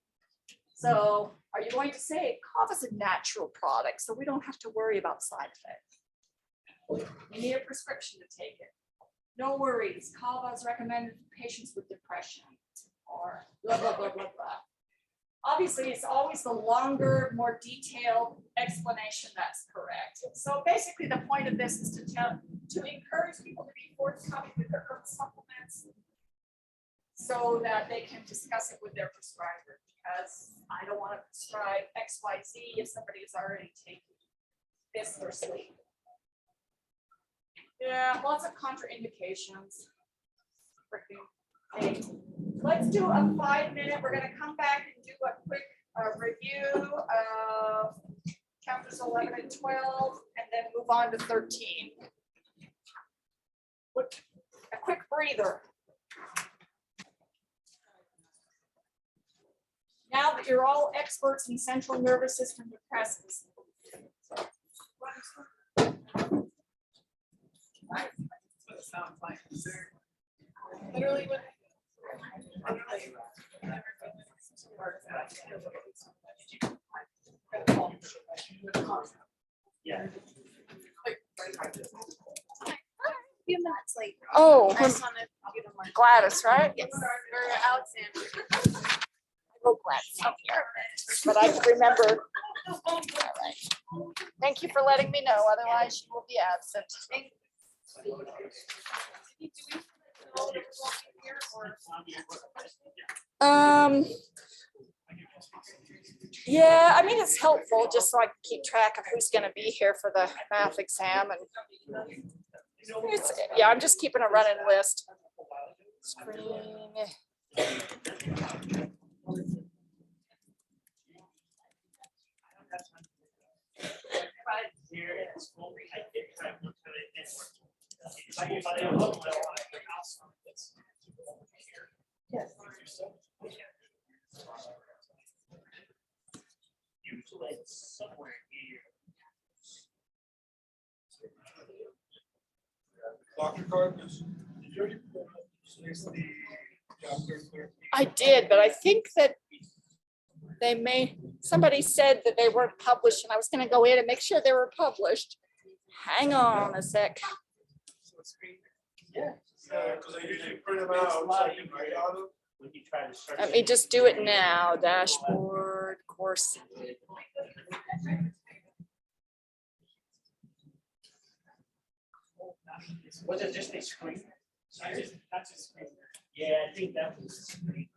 So are you going to say kava is a natural product, so we don't have to worry about side effects? You need a prescription to take it. No worries. Kava is recommended for patients with depression or blah, blah, blah, blah, blah. Obviously, it's always the longer, more detailed explanation that's correct. So basically, the point of this is to encourage people to be forthcoming with their herb supplements so that they can discuss it with their prescriber, because I don't want to prescribe XYZ if somebody is already taking this for sleep. Yeah, lots of contraindications. Okay. Let's do a 5-minute. We're going to come back and do a quick review of chapters 11 and 12, and then move on to 13. A quick breather. Now that you're all experts in central nervous system depressants. Literally what Yeah. Few minutes late. Oh, I just wanted to give them one. Gladys, right? Yes, or Alexander. Oh, Gladys. Oh, but I can remember. All right. Thank you for letting me know. Otherwise, you will be absent. Yeah, I mean, it's helpful just so I can keep track of who's going to be here for the math exam. And yeah, I'm just keeping a running list. Screen. Usually it's somewhere here. Dr. Carpus, did you already finish the chapter 13? I did, but I think that somebody said that they weren't published, and I was going to go in and make sure they were published. Hang on a sec. Yeah, because I usually print them out so I can write on them. When you try to search. Let me just do it now. Dashboard, course. Was it just a screen? That's a screen. Yeah, I think that was a screen.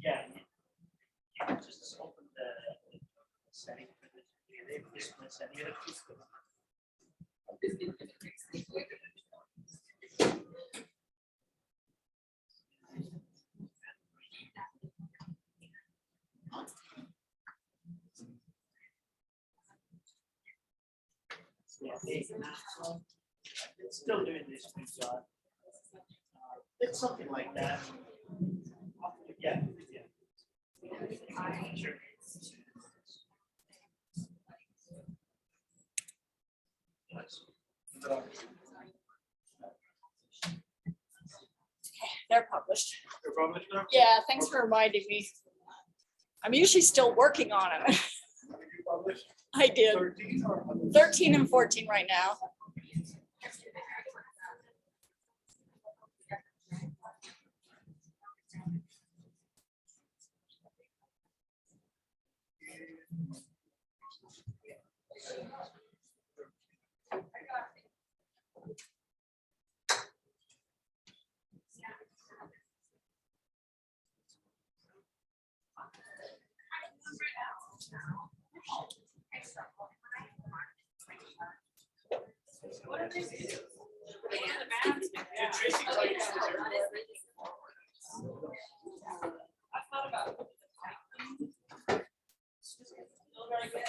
Yeah. You just open the setting for the display setting. Yeah, it's still doing this good job. It's something like that. Yeah, yeah. Sure. They're published. You're published now? Yeah, thanks for reminding me. I'm usually still working on it. Are you published? I did 13 or 13 and 14 right now. What are they? Did Tracy tell you she was here? I thought about it. Still very good.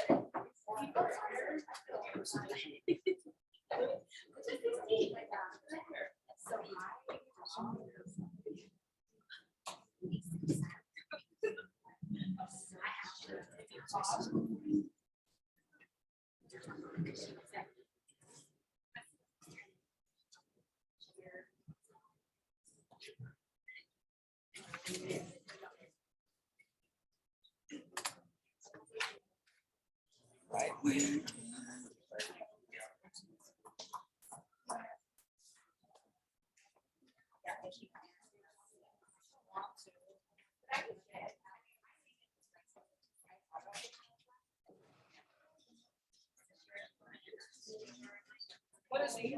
What is he?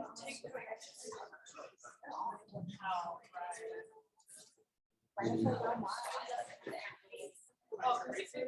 Oh, crazy.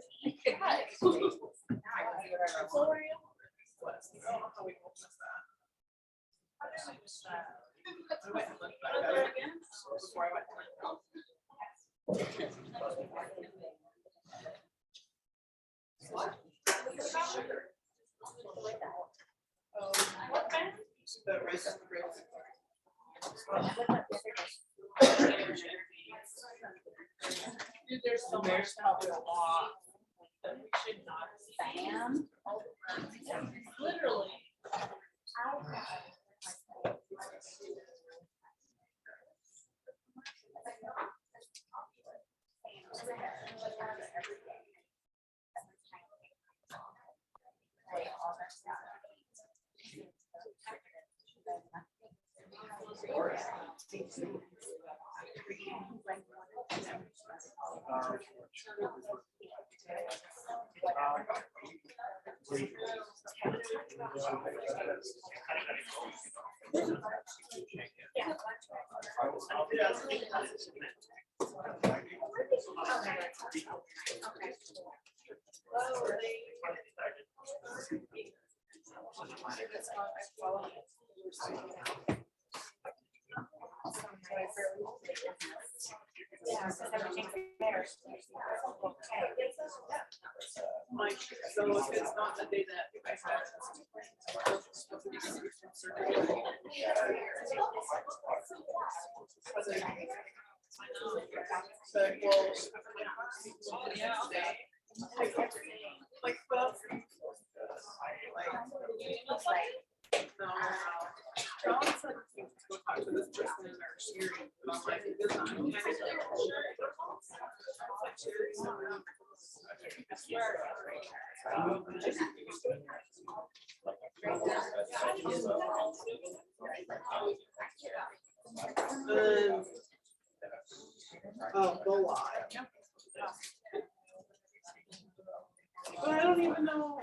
Dude, there's so much probably a lot that we should not spam. Literally. Like, so if it's not the day that I had. But, well, yeah, like, well, no. John said he was go talk to this person in our hearing, but I'm like, this is not kind of sure. I swear. Oh, go live. But I don't even know.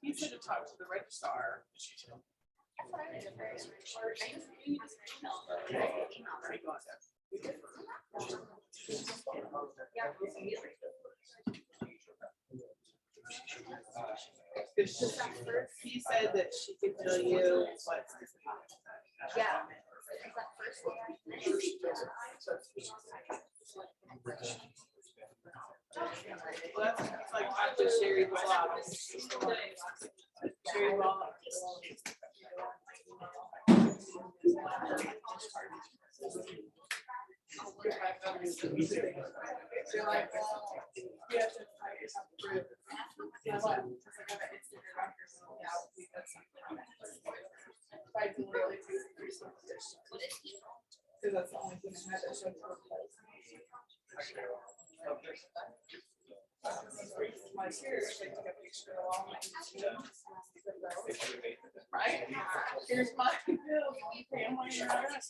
He said to talk to the registrar. He said that she could tell you what's. Yeah. Well, that's like after Sherry Ball. Sherry Ball. Because that's the only thing I had that showed for my tears, they took a picture of all my right? Here's my bill, family and others.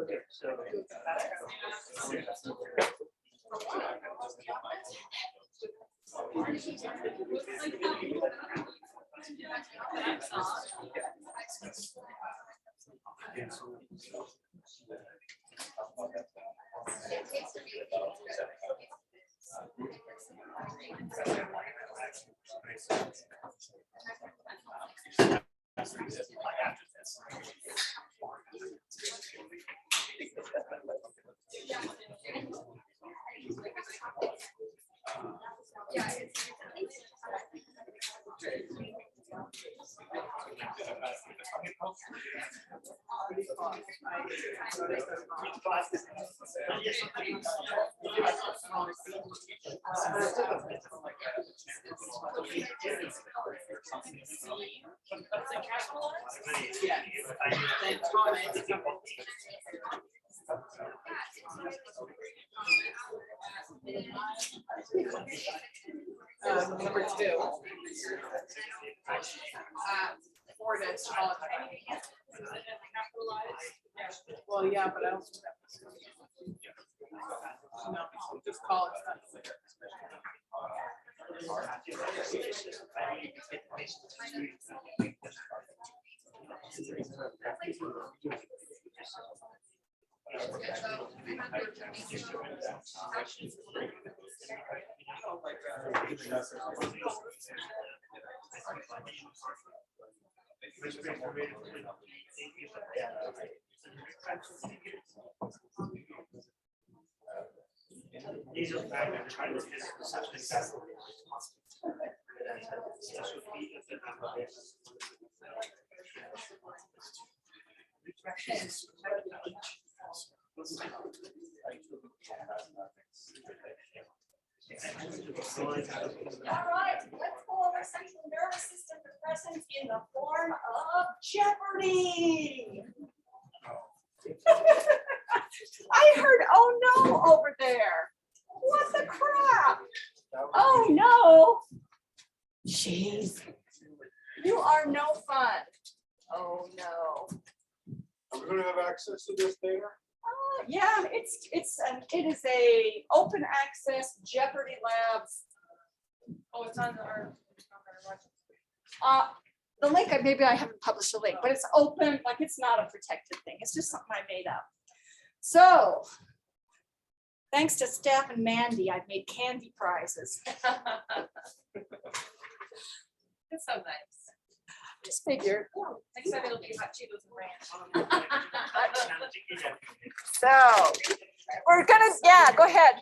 Okay, so. Number two. For the child. Well, yeah, but I don't. No, just call it. These are the fact that trying to get something that's All right, let's go over central nervous system depressants in the form of Jeopardy. I heard, oh no, over there. What the crap? Oh no. Jeez. You are no fun. Oh no. Are we gonna have access to this data? Yeah, it is a open access Jeopardy Labs. Oh, it's on our. The link, maybe I haven't published a link, but it's open, like it's not a protected thing. It's just something I made up. So thanks to Steph and Mandy, I've made candy prizes. It's so nice. Just figured. Next time it'll be hot Cheetos and ranch. So we're gonna, yeah, go ahead.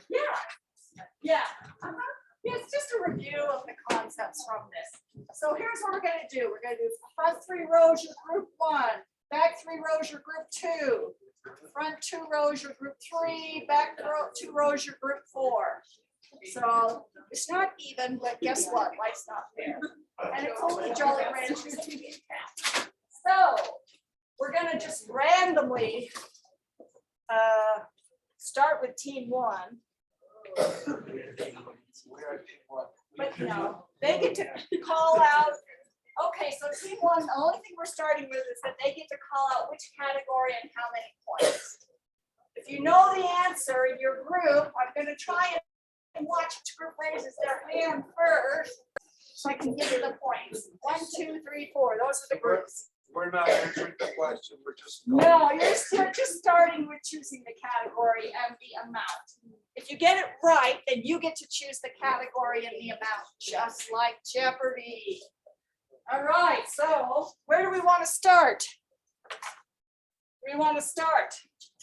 Yeah, yeah. Yeah, it's just a review of the concepts from this. So here's what we're gonna do. We're gonna do front 3 rows, your group 1, back 3 rows, your group 2, front 2 rows, your group 3, back 2 rows, your group 4. So it's not even, but guess what? Life's not fair. And it's only Jolly Ranchers TV and Cat. So we're gonna just randomly start with team 1. But you know, they get to call out Okay, so team one, the only thing we're starting with is that they get to call out which category and how many points. If you know the answer in your group, I'm gonna try and watch which group raises their hand first, so I can give you the points. 1, 2, 3, 4, those are the groups. We're not answering the question, we're just. No, you're just starting with choosing the category and the amount. If you get it right, then you get to choose the category and the amount, just like Jeopardy. All right, so where do we want to start? We want to start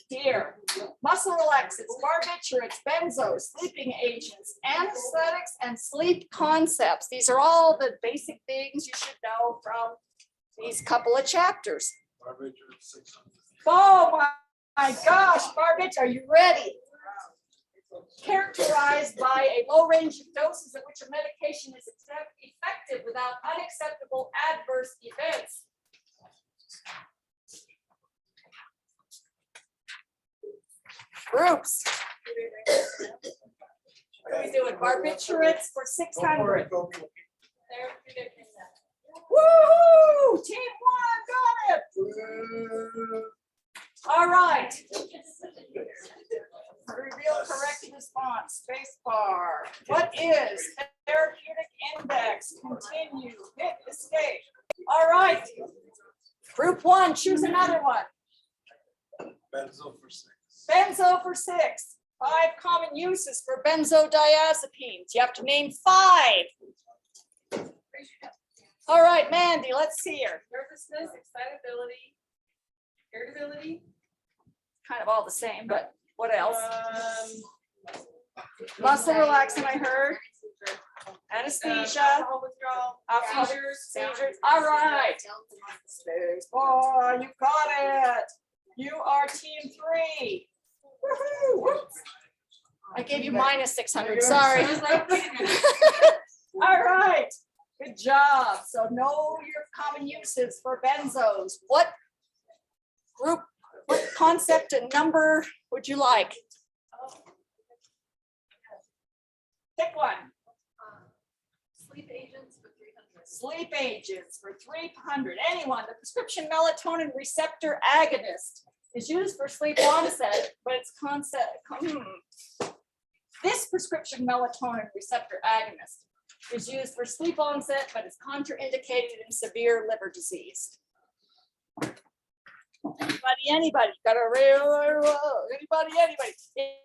here. Muscle relaxants, barbiturates, benzos, sleeping agents, anesthetics, and sleep concepts. These are all the basic things you should know from these couple of chapters. Oh my gosh, Barbitch, are you ready? Characterized by a low range of doses at which a medication is effective without unacceptable adverse events. Groups. What are we doing? Barbiturates for 600. Woo! Team one got it. All right. Reveal correct response. Space bar. What is therapeutic index? Continue. Hit escape. All right. Group one, choose another one. Benzo for 6. Benzo for 6. 5 common uses for benzodiazepines. You have to name 5. All right, Mandy, let's see her. Nervousness, excitability, irritability. Kind of all the same, but what else? Muscle relaxant, I heard. Anesthesia. Alcohol withdrawal, Alcohol- seizures. Seizures. All right. Space bar, you got it. You are team 3. Woohoo! Whoops. I gave you minus 600, sorry. I was like, wait a minute. All right, good job. So know your common uses for benzos. What group, what concept and number would you like? Pick one. Sleep agents for 300. Sleep agents for 300. Anyone. The prescription melatonin receptor agonist is used for sleep onset, but its this prescription melatonin receptor agonist is used for sleep onset, but is contraindicated in severe liver disease. Anybody, got a real, anybody.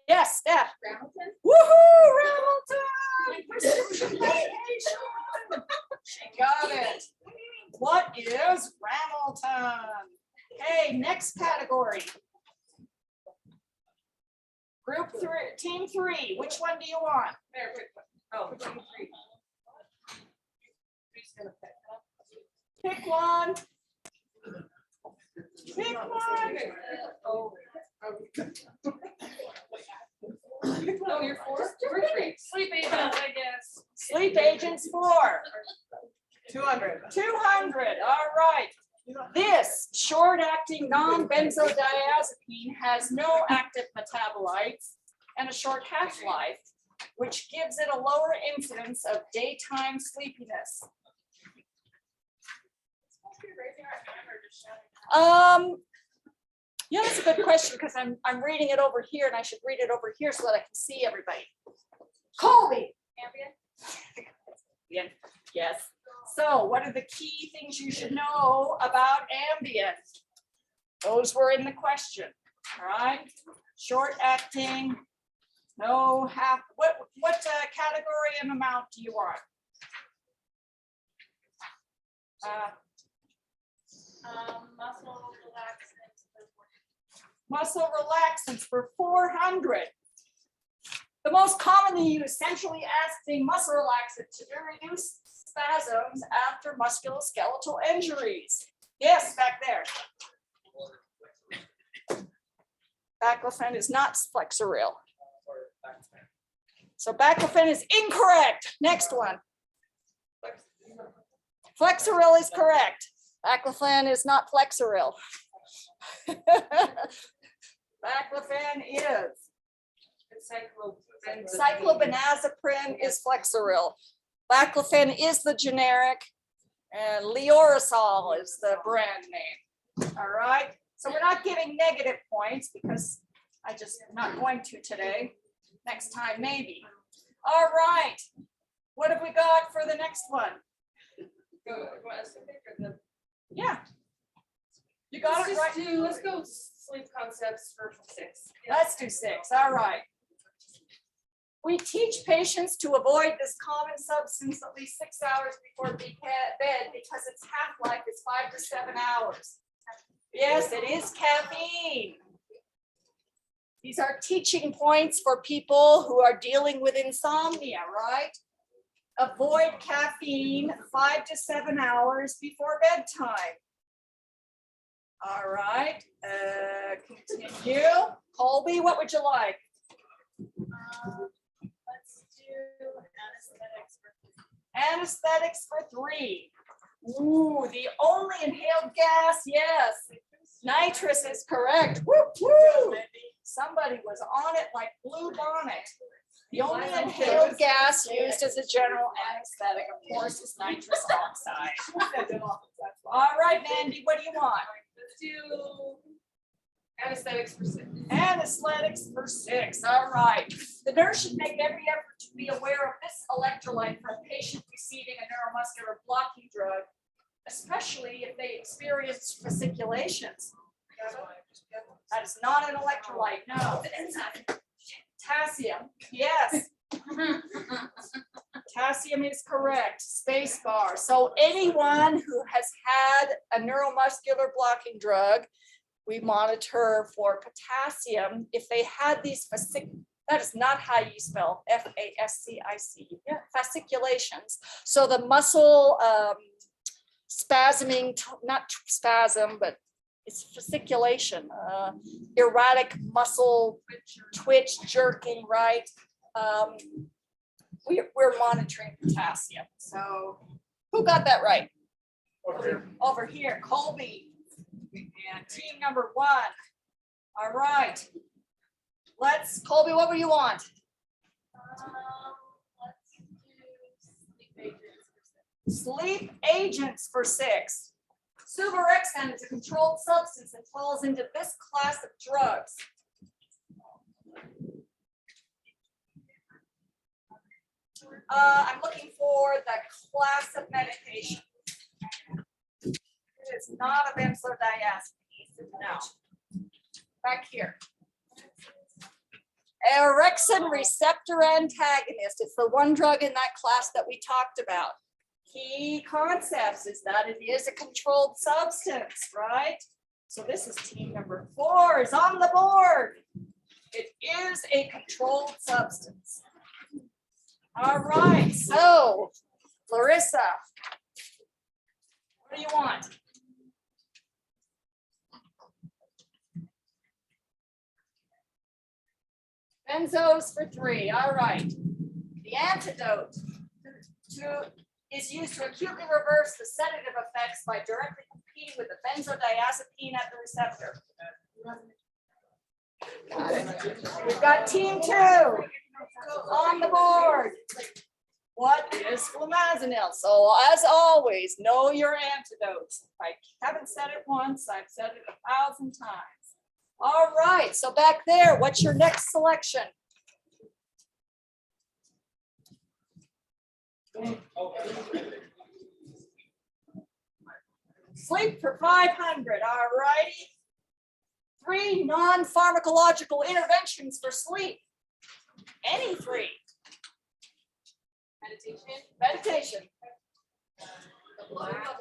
Yes, Steph. Hamilton? Woohoo, Hamilton! Prescription medication. She got it. What is Hamilton? Okay, next category. Group 3, team 3. Which one do you want? There, wait, oh, team 3. Who's gonna pick? Pick one. Pick one. Oh. Oh, you're 4? You're 3. Sleep agents, I guess. Sleep agents 4. 200. 200. All right. This short-acting non-benzodiazepine has no active metabolites and a short half-life, which gives it a lower incidence of daytime sleepiness. Yeah, that's a good question because I'm reading it over here and I should read it over here so that I can see everybody. Colby. Ambien? Yes. So what are the key things you should know about Ambien? Those were in the question, all right? Short acting, no half, what category and amount do you want? Muscle relaxants. Muscle relaxants for 400. The most commonly used centrally acting muscle relaxant to reduce spasms after musculoskeletal injuries. Yes, back there. Baclofen is not Flexeril. So Baclofen is incorrect. Next one. Flexeril is correct. Baclofen is not Flexeril. Baclofen is. Cyclobenazepam is Flexeril. Baclofen is the generic. And Leorisol is the brand name. All right. So we're not giving negative points because I just not going to today. Next time, maybe. All right. What have we got for the next one? Yeah. You got it right. Let's go sleep concepts for 6. Let's do 6. All right. We teach patients to avoid this common substance at least 6 hours before bed because its half-life is 5 to 7 hours. Yes, it is caffeine. These are teaching points for people who are dealing with insomnia, right? Avoid caffeine 5 to 7 hours before bedtime. All right, continue. Colby, what would you like? Let's do anesthetics. Anesthetics for 3. Ooh, the only inhaled gas, yes. Nitrous is correct. Woo, woo. Somebody was on it like blue bonnet. The only inhaled gas used as a general anesthetic, of course, is nitrous oxide. All right, Mandy, what do you want? Let's do anesthetics for 6. Anesthetics for 6. All right. The nurse should make every effort to be aware of this electrolyte for a patient receiving a neuromuscular blocking drug, especially if they experience fasciculations. That is not an electrolyte, no. Potassium, yes. Potassium is correct. Space bar. So anyone who has had a neuromuscular blocking drug, we monitor for potassium. If they had these that is not how you spell F-A-S-C-I-C, fasciculations. So the muscle spasming, not spasm, but it's fasciculation, erratic muscle twitch, jerking, right? We're monitoring potassium. So who got that right? Over here, Colby. And team number 1. All right. Let's, Colby, what would you want? Let's do sleep agents for 6. Sleep agents for 6. Suvorexant is a controlled substance and falls into this class of drugs. I'm looking for the class of medication. It is not a benzodiazepine. No. Back here. Orexin receptor antagonist. It's the one drug in that class that we talked about. Key concepts is that it is a controlled substance, right? So this is team number 4 is on the board. It is a controlled substance. All right, so Larissa, what do you want? Benzos for 3. All right. The antidote is used to acutely reverse the sedative effects by directly competing with the benzodiazepine at the receptor. Got it. We've got team 2 on the board. What is flumazenil? So as always, know your antidotes. I haven't said it once, I've said it 1,000 times. All right, so back there, what's your next selection? Sleep for 500, all righty. 3 non-pharmacological interventions for sleep. Any 3. Meditation. The black,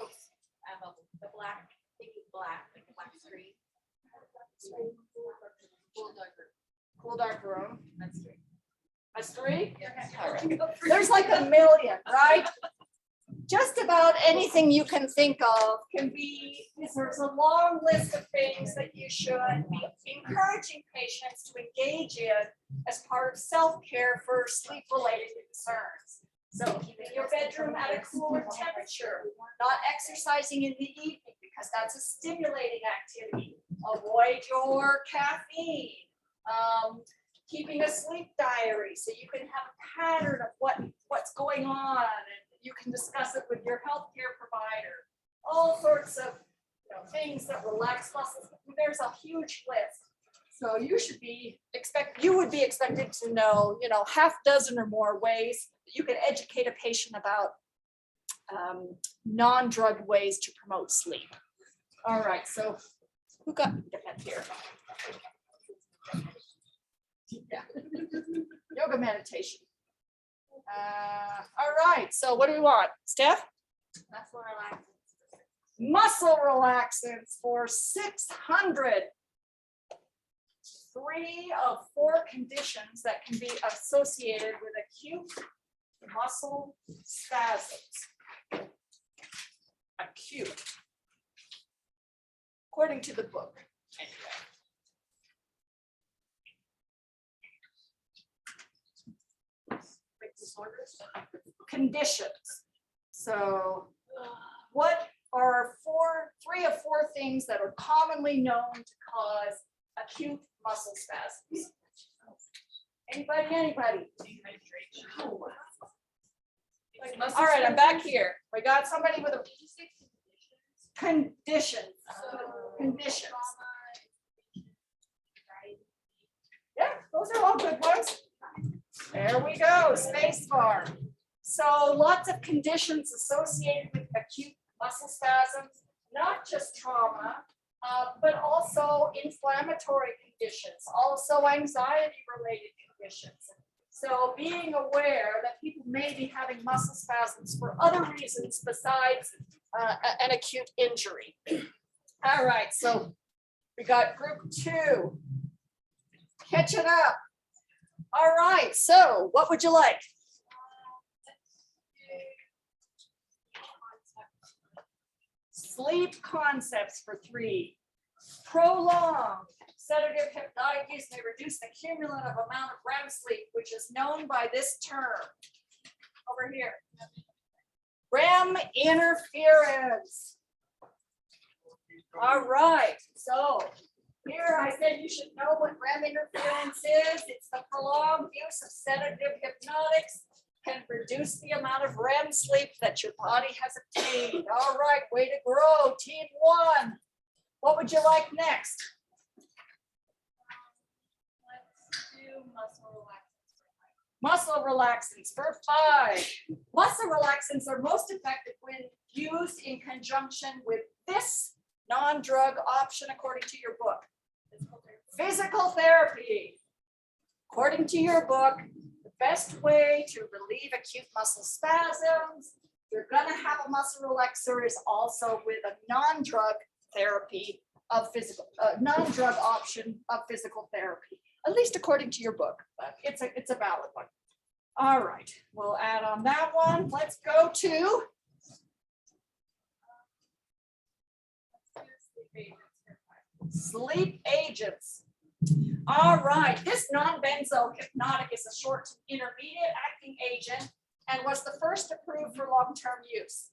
the black, thinking black, like the black screen. Cool dark room. That's 3. That's 3? All right. There's like a million, right? Just about anything you can think of can be, there's a long list of things that you should be encouraging patients to engage in as part of self-care for sleep-related concerns. So keeping your bedroom at a cooler temperature, not exercising in the evening because that's a stimulating activity. Avoid your caffeine. Keeping a sleep diary so you can have a pattern of what's going on You can discuss it with your healthcare provider. All sorts of things that relax muscles. There's a huge list. So you would be expected to know, half dozen or more ways that you can educate a patient about non-drug ways to promote sleep. All right, so who got that here? Yeah. Yoga meditation. All right, so what do we want? Steph? Muscle relaxants. Muscle relaxants for 600. 3 of 4 conditions that can be associated with acute muscle spasms. Acute. According to the book. Disorders. Conditions. So what are 3 of 4 things that are commonly known to cause acute muscle spasms? Anybody? All right, I'm back here. We got somebody with a condition. Conditions. Yeah, those are all good ones. There we go, space bar. So lots of conditions associated with acute muscle spasms, not just trauma, but also inflammatory conditions, also anxiety-related conditions. So being aware that people may be having muscle spasms for other reasons besides an acute injury. All right, so we got group 2. Catch it up. All right, so what would you like? Sleep concepts for 3. Prolonged sedative hypnotic use may reduce the cumulative amount of REM sleep, which is known by this term. Over here. REM interference. All right, so here I said you should know what REM interference is. It's the prolonged use of sedative hypnotics can reduce the amount of REM sleep that your body has obtained. All right, way to grow, team 1. What would you like next? Let's do muscle relaxants. Muscle relaxants for 5. Muscle relaxants are most effective when used in conjunction with this non-drug option, according to your book. Physical therapy. According to your book, the best way to relieve acute muscle spasms, you're going to have a muscle relaxer, is also with a non-drug therapy of physical, non-drug option of physical therapy, at least according to your book, but it's a valid one. All right, we'll add on that one. Let's go to sleep agents. All right, this non-benzo hypnotic is a short to intermediate acting agent and was the first approved for long-term use.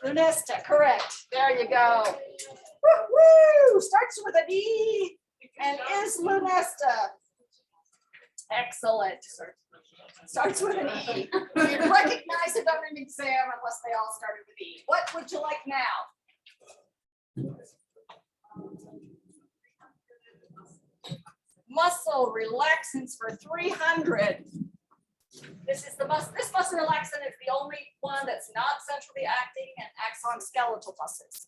Lunesta, correct. There you go. Woo-woo! Starts with an E and is Lunesta. Excellent. Starts with an E. You'd recognize it on an exam unless they all started with E. What would you like now? Muscle relaxants for 300. This muscle relaxant is the only one that's not centrally acting and acts on skeletal muscles.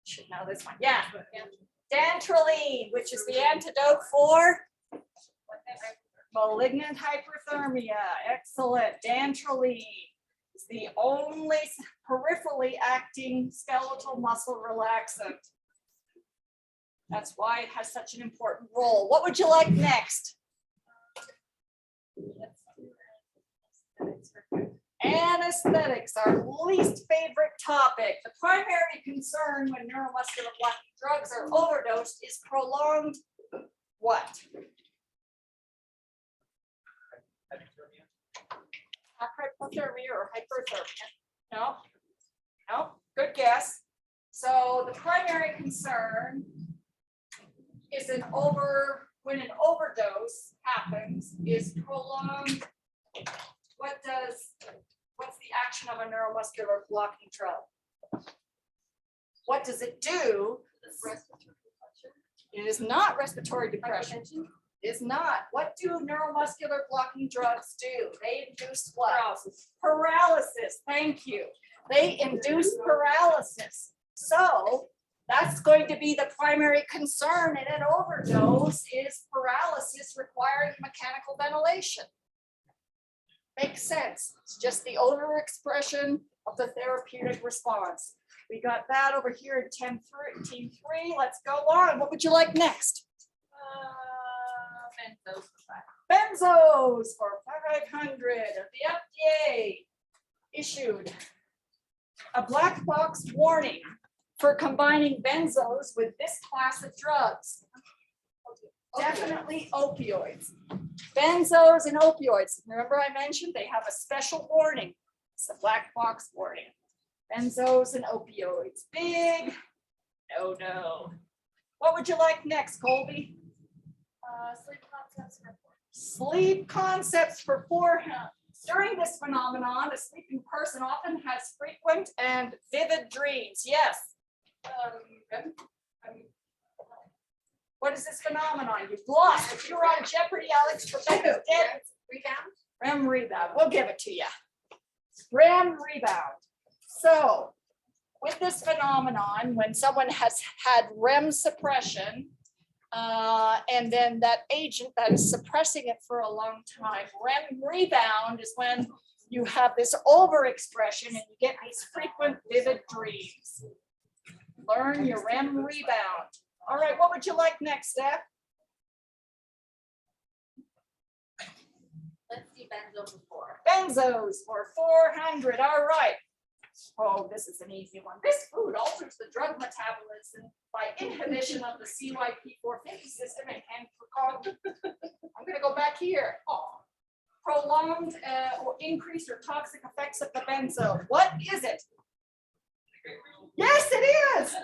Should know this one. Yeah. Dantrolene, which is the antidote for malignant hyperthermia. Excellent. Dantrolene is the only peripherally acting skeletal muscle relaxant. That's why it has such an important role. What would you like next? Anesthetics, our least favorite topic. The primary concern when neuromuscular blocking drugs are overdosed is prolonged what? Hypothermia or hyperthermia? No? No? Good guess. So the primary concern is when an overdose happens, is prolonged. What's the action of a neuromuscular blocking drug? What does it do? It is not respiratory depression. It is not. What do neuromuscular blocking drugs do? They induce what? Paralysis. Thank you. They induce paralysis. So that's going to be the primary concern in an overdose is paralysis requiring mechanical ventilation. Makes sense. It's just the overexpression of the therapeutic response. We got that over here in team 3. Let's go on. What would you like next? Benzos for 500. The FDA issued a black box warning for combining benzos with this class of drugs. Definitely opioids. Benzos and opioids. Remember I mentioned they have a special warning. It's the black box warning. Benzos and opioids. Big no. What would you like next, Colby? Sleep concepts for 400. During this phenomenon, a sleeping person often has frequent and vivid dreams. Yes. What is this phenomenon? You've lost. If you're on Jeopardy, Alex, Rebecca's dead. REM rebound. We'll give it to you. REM rebound. So with this phenomenon, when someone has had REM suppression, and then that agent that is suppressing it for a long time, REM rebound is when you have this overexpression and you get these frequent vivid dreams. Learn your REM rebound. All right, what would you like next, Steph? Let's see benzo before. Benzos for 400. All right. Oh, this is an easy one. This food alters the drug metabolism by inhibition of the CYP450 system and can cause. I'm going to go back here. Oh, prolonged or increased or toxic effects of the benzo. What is it? Yes, it is.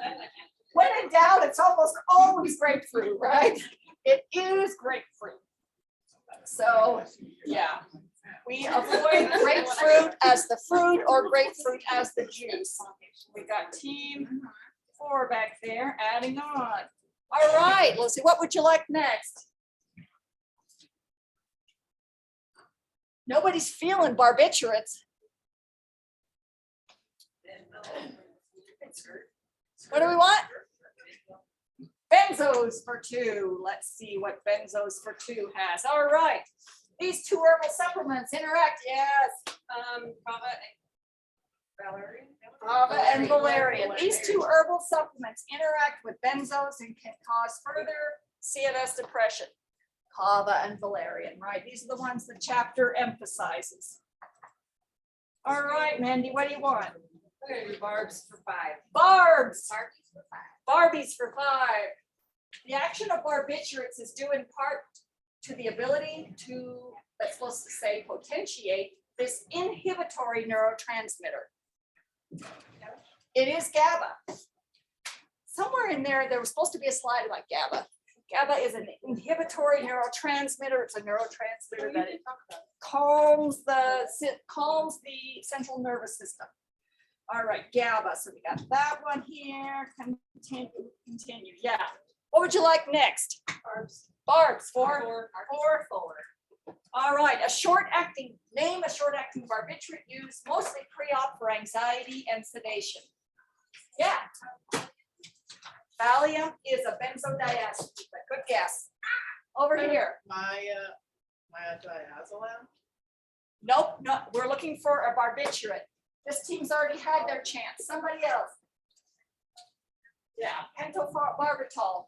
When in doubt, it's almost always grapefruit, right? It is grapefruit. So, yeah, we avoid grapefruit as the fruit or grapefruit as the juice. We got team 4 back there adding on. All right, let's see. What would you like next? Nobody's feeling barbiturates. What do we want? Benzos for 2. Let's see what benzos for 2 has. All right. These 2 herbal supplements interact. Yes. Kava and valerian. These 2 herbal supplements interact with benzos and can cause further CNS depression. Kava and valerian, right? These are the ones the chapter emphasizes. All right, Mandy, what do you want? Barbs for 5. Barbs. Barbies for 5. Barbies for 5. The action of barbiturates is due in part to the ability to, that's supposed to say, potentiate this inhibitory neurotransmitter. It is GABA. Somewhere in there, there was supposed to be a slide about GABA. GABA is an inhibitory neurotransmitter. It's a neurotransmitter that it calms the central nervous system. All right, GABA. So we got that one here. Continue. Yeah. What would you like next? Barbs. Barbs for 4. All right, name a short-acting barbiturate used mostly pre-op for anxiety and sedation. Yeah. Valium is a benzodiazepine. Good guess. Over here. Diazolam. Nope, no, we're looking for a barbiturate. This team's already had their chance. Somebody else. Yeah, pentobarbital.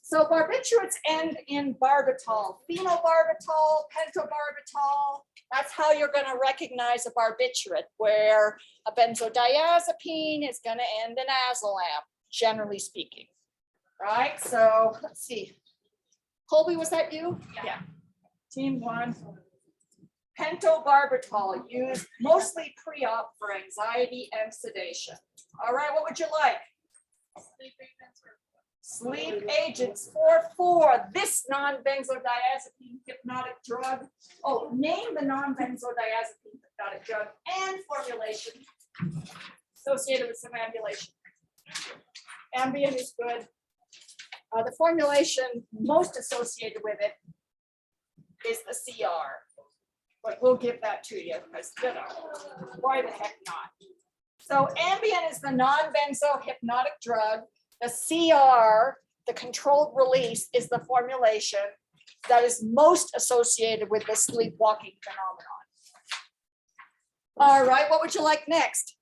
So barbiturates end in barbital. Phenobarbital, pentobarbital. That's how you're going to recognize a barbiturate, where a benzodiazepine is going to end in azolam, generally speaking. Right? So let's see. Colby, was that you? Yeah. Team 1. Pentobarbital, used mostly pre-op for anxiety and sedation. All right, what would you like? Sleep agents for this non-benzodiazepine hypnotic drug. Oh, name the non-benzodiazepine hypnotic drug and formulation associated with some ambulation. Ambien is good. The formulation most associated with it is the CR. But we'll give that to you because, you know, why the heck not? So Ambien is the non-benzo hypnotic drug. The CR, the controlled release, is the formulation that is most associated with the sleepwalking phenomenon. All right, what would you like next?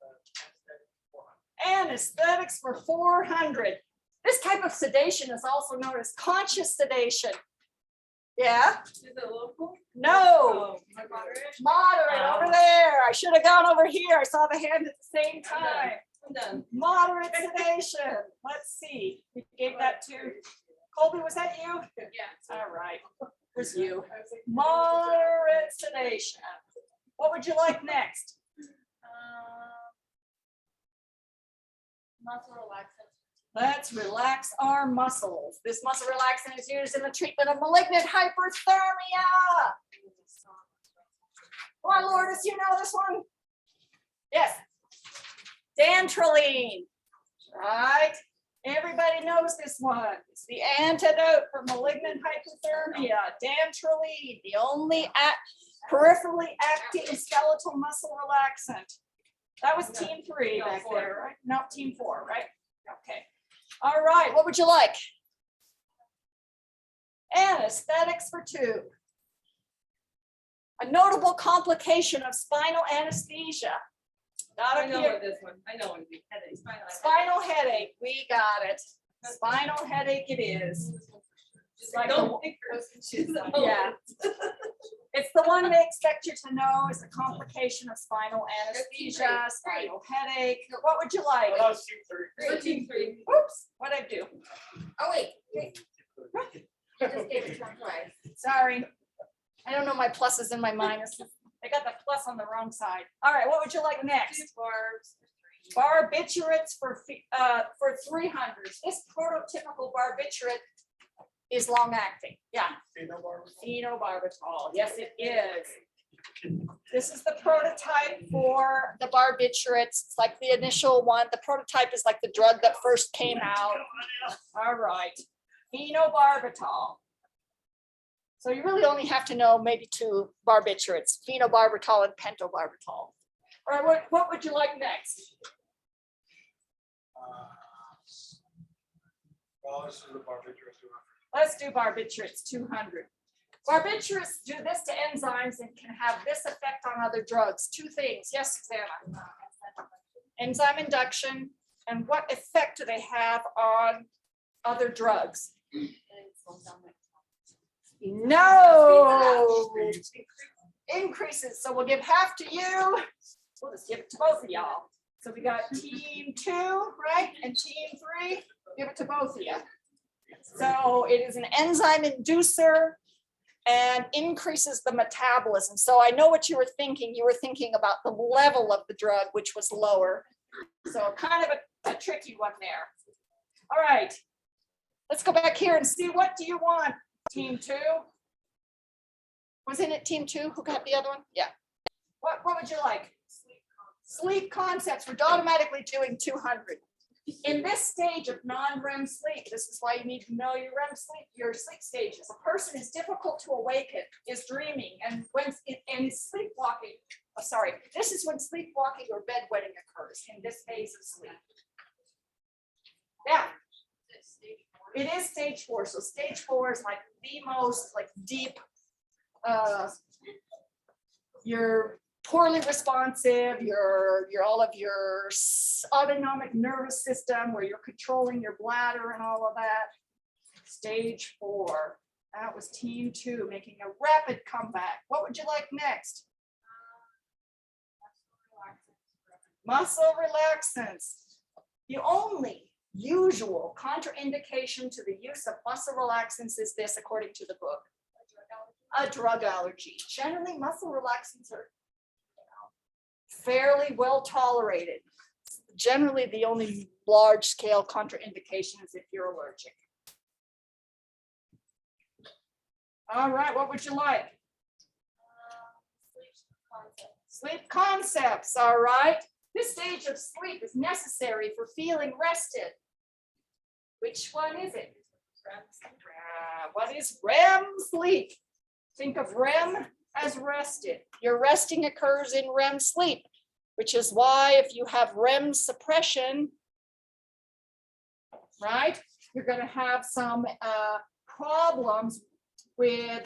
Anesthetics for 400. This type of sedation is also known as conscious sedation. Yeah? Is it local? No. Oh, moderate. Moderate over there. I should have gone over here. I saw the hand at the same I'm done. time. I'm done. Moderate sedation. Let's see. We gave that to Colby. Was that you? Yeah. All right. Where's you? Moderate sedation. What would you like next? Muscle relaxant. Let's relax our muscles. This muscle relaxant is used in the treatment of malignant hyperthermia. Come on, Lourdes, you know this one? Yes. Dantrolene. Right. Everybody knows this one. It's the antidote for malignant hyperthermia. Dantrolene, the only peripherally acting skeletal muscle relaxant. That was team 3 back there, right? No, team 4, right? Okay. All right, what would you like? Anesthetics for 2. A notable complication of spinal anesthesia. Not I up know here. what this one. I know what it is. Headache, Spinal headache, we got it. Spinal headache it is. Just like don't the- pick her. She's Yeah. It's the one they expect you to know is a complication of spinal anesthesia, spinal headache. What would you like? Well, that was team 3. We're team 3. Oops, what'd I do? Oh, wait. I just gave it to him twice. Sorry. I don't know my pluses and my minuses. I got the plus on the wrong side. All right, what would you like next? Barbiturates for 300. This prototypical barbiturate is long acting. Yeah. Phenobarbital. Yes, it is. This is the prototype for the barbiturates. It's like the initial one. The prototype is like the drug that first came out. All right. Phenobarbital. So you really only have to know maybe 2 barbiturates, phenobarbital and pentobarbital. All right, what would you like next? Well, this is the barbiturate. Let's do barbiturates 200. Barbiturates do this to enzymes and can have this effect on other drugs. 2 things. Yes, Susanna. Enzyme induction, and what effect do they have on other drugs? No. Increases. So we'll give half to you. We'll just give it to both of y'all. So we got team 2, right? And team 3. Give it to both of you. So it is an enzyme inducer and increases the metabolism. So I know what you were thinking. You were thinking about the level of the drug, which was lower. So kind of a tricky one there. All right. Let's go back here and see, what do you want? Team 2? Wasn't it team 2 who got the other one? Yeah. What would you like? Sleep concepts. We're automatically doing 200. In this stage of non-REM sleep, this is why you need to know your sleep stages. A person is difficult to awaken, is dreaming, and is sleepwalking. Oh, sorry, this is when sleepwalking or bedwetting occurs in this phase of sleep. Yeah. It is stage 4. So stage 4 is like the most deep. You're poorly responsive. You're all of your autonomic nervous system, where you're controlling your bladder and all of that. Stage 4. That was team 2 making a rapid comeback. What would you like next? Muscle relaxants. The only usual contraindication to the use of muscle relaxants is this, according to the book. A drug allergy. Generally, muscle relaxants are fairly well tolerated. Generally, the only large scale contraindication is if you're allergic. All right, what would you like? Sleep concepts, all right. This stage of sleep is necessary for feeling rested. Which one is it? What is REM sleep? Think of REM as rested. Your resting occurs in REM sleep, which is why if you have REM suppression, right, you're going to have some problems with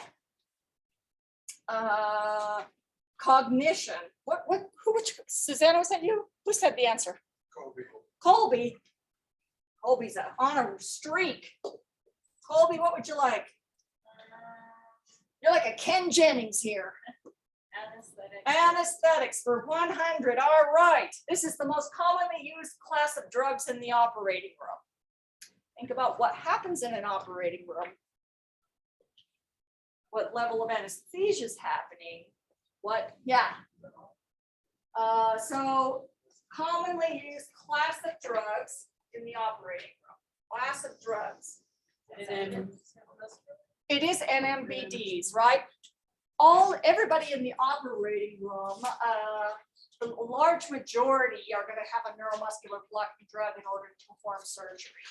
cognition. Susanna, was that you? Who said the answer? Colby. Colby's on a streak. Colby, what would you like? You're like a Ken Jennings here. Anesthetics for 100. All right. This is the most commonly used class of drugs in the operating room. Think about what happens in an operating room. What level of anesthesia is happening? What? Yeah. So commonly used class of drugs in the operating room. Class of drugs. It is NMBDs, right? Everybody in the operating room, the large majority are going to have a neuromuscular blocking drug in order to perform surgery.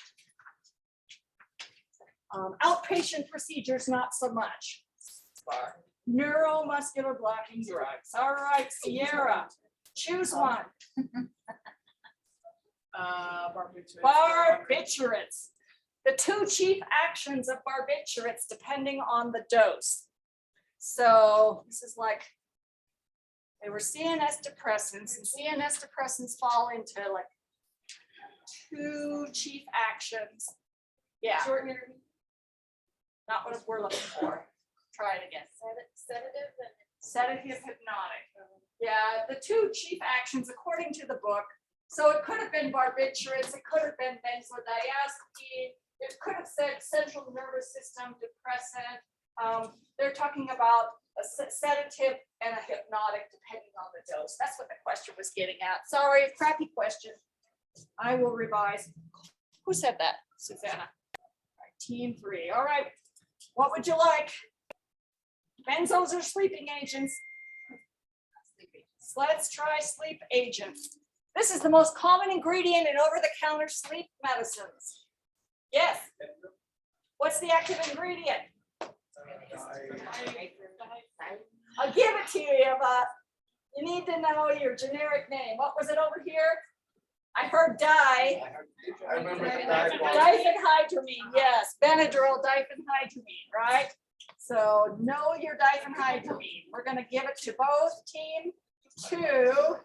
Outpatient procedures, not so much. Neuromuscular blocking drugs. All right, Sierra, choose one. Barbiturates. The two chief actions of barbiturates depending on the dose. So this is like, they were CNS depressants, and CNS depressants fall into like two chief actions. Yeah. Not what we're looking for. Try it again. Sedative, hypnotic. Yeah, the two chief actions according to the book. So it could have been barbiturates, it could have been benzodiazepine, it could have said central nervous system depressant. They're talking about a sedative and a hypnotic depending on the dose. That's what the question was getting at. Sorry, crappy question. I will revise. Who said that? Susanna. All right, team 3. All right. What would you like? Benzos or sleeping agents? Let's try sleep agent. This is the most common ingredient in over-the-counter sleep medicines. Yes. What's the active ingredient? I'll give it to you, but you need to know your generic name. What was it over here? I heard di. I remember the dive bar. Diphenhydramine, yes. Benadryl, diphenhydramine, right? So know your diphenhydramine. We're going to give it to both team 2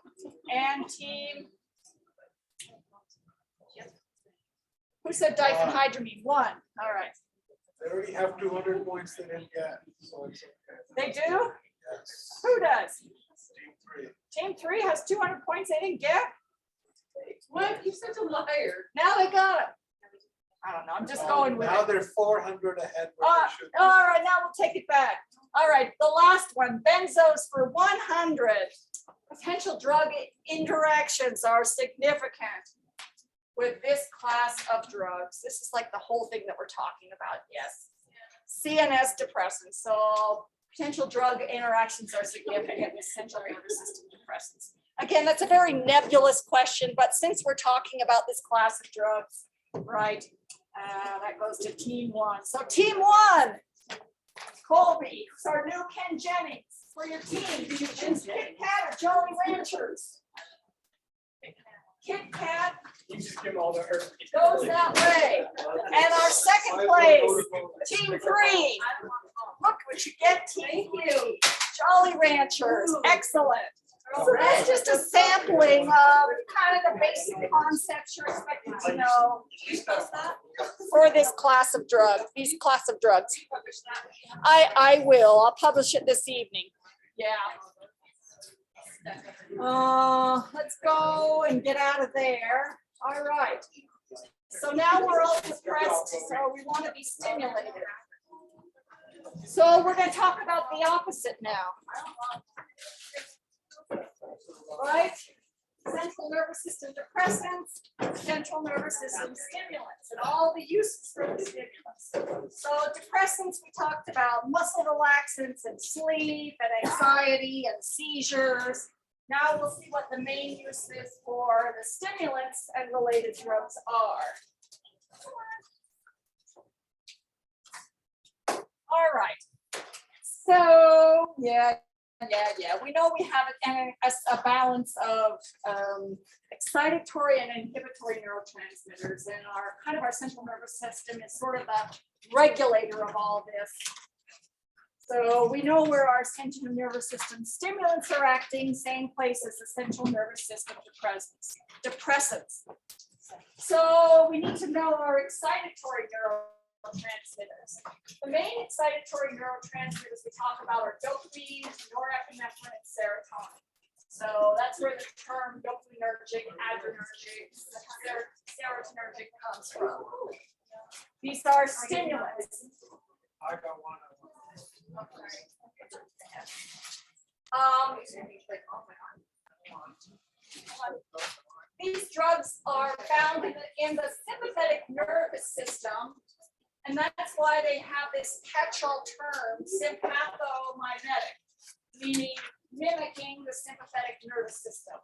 and team. Who said diphenhydramine? 1. All right. They already have 200 points they didn't get, so it's okay. They do? Yes. Who does? Team 3. Team 3 has 200 points they didn't get? What? You're such a liar. Now they got it. I don't know. I'm just going with Now it. they're 400 ahead where they should be. All right, now we'll take it back. All right, the last one, benzos for 100. Potential drug interactions are significant with this class of drugs. This is like the whole thing that we're talking about, yes. CNS depressants, so potential drug interactions are significant with central nervous system depressants. Again, that's a very nebulous question, but since we're talking about this class of drugs, right, that goes to team 1. So team 1, Colby, who's our new Ken Jennings for your team. Do you choose Kit Kat or Jolly Ranchers? Kit Kat You just give all the earth. goes that way. And our second place, team 3. Look what you get, team 2. Jolly Ranchers, excellent. So that's just a sampling of kind of the basic concepts you're expected to know for this class of drugs, these class of drugs. I will, I'll publish it this evening. Yeah. Let's go and get out of there. All right. So now we're all depressed, so we want to be stimulated. So we're going to talk about the opposite now. Right? central nervous system depressants, central nervous system stimulants, and all the uses for the stimulants. So depressants, we talked about muscle relaxants and sleep and anxiety and seizures. Now we'll see what the main uses for the stimulants and related drugs are. All right. So, yeah. We know we have a balance of excitatory and inhibitory neurotransmitters, and our central nervous system is sort of the regulator of all this. So we know where our central nervous system stimulants are acting, same place as the central nervous system depressants. So we need to know our excitatory neurotransmitters. The main excitatory neurotransmitters we talk about are dopamine, norepinephrine, and serotonin. So that's where the term dopaminergic, adrenergic, serotonergic comes from. These are stimulants. I got one. These drugs are found in the sympathetic nervous system, and that's why they have this catch-all term, sympathomimetic, meaning mimicking the sympathetic nervous system.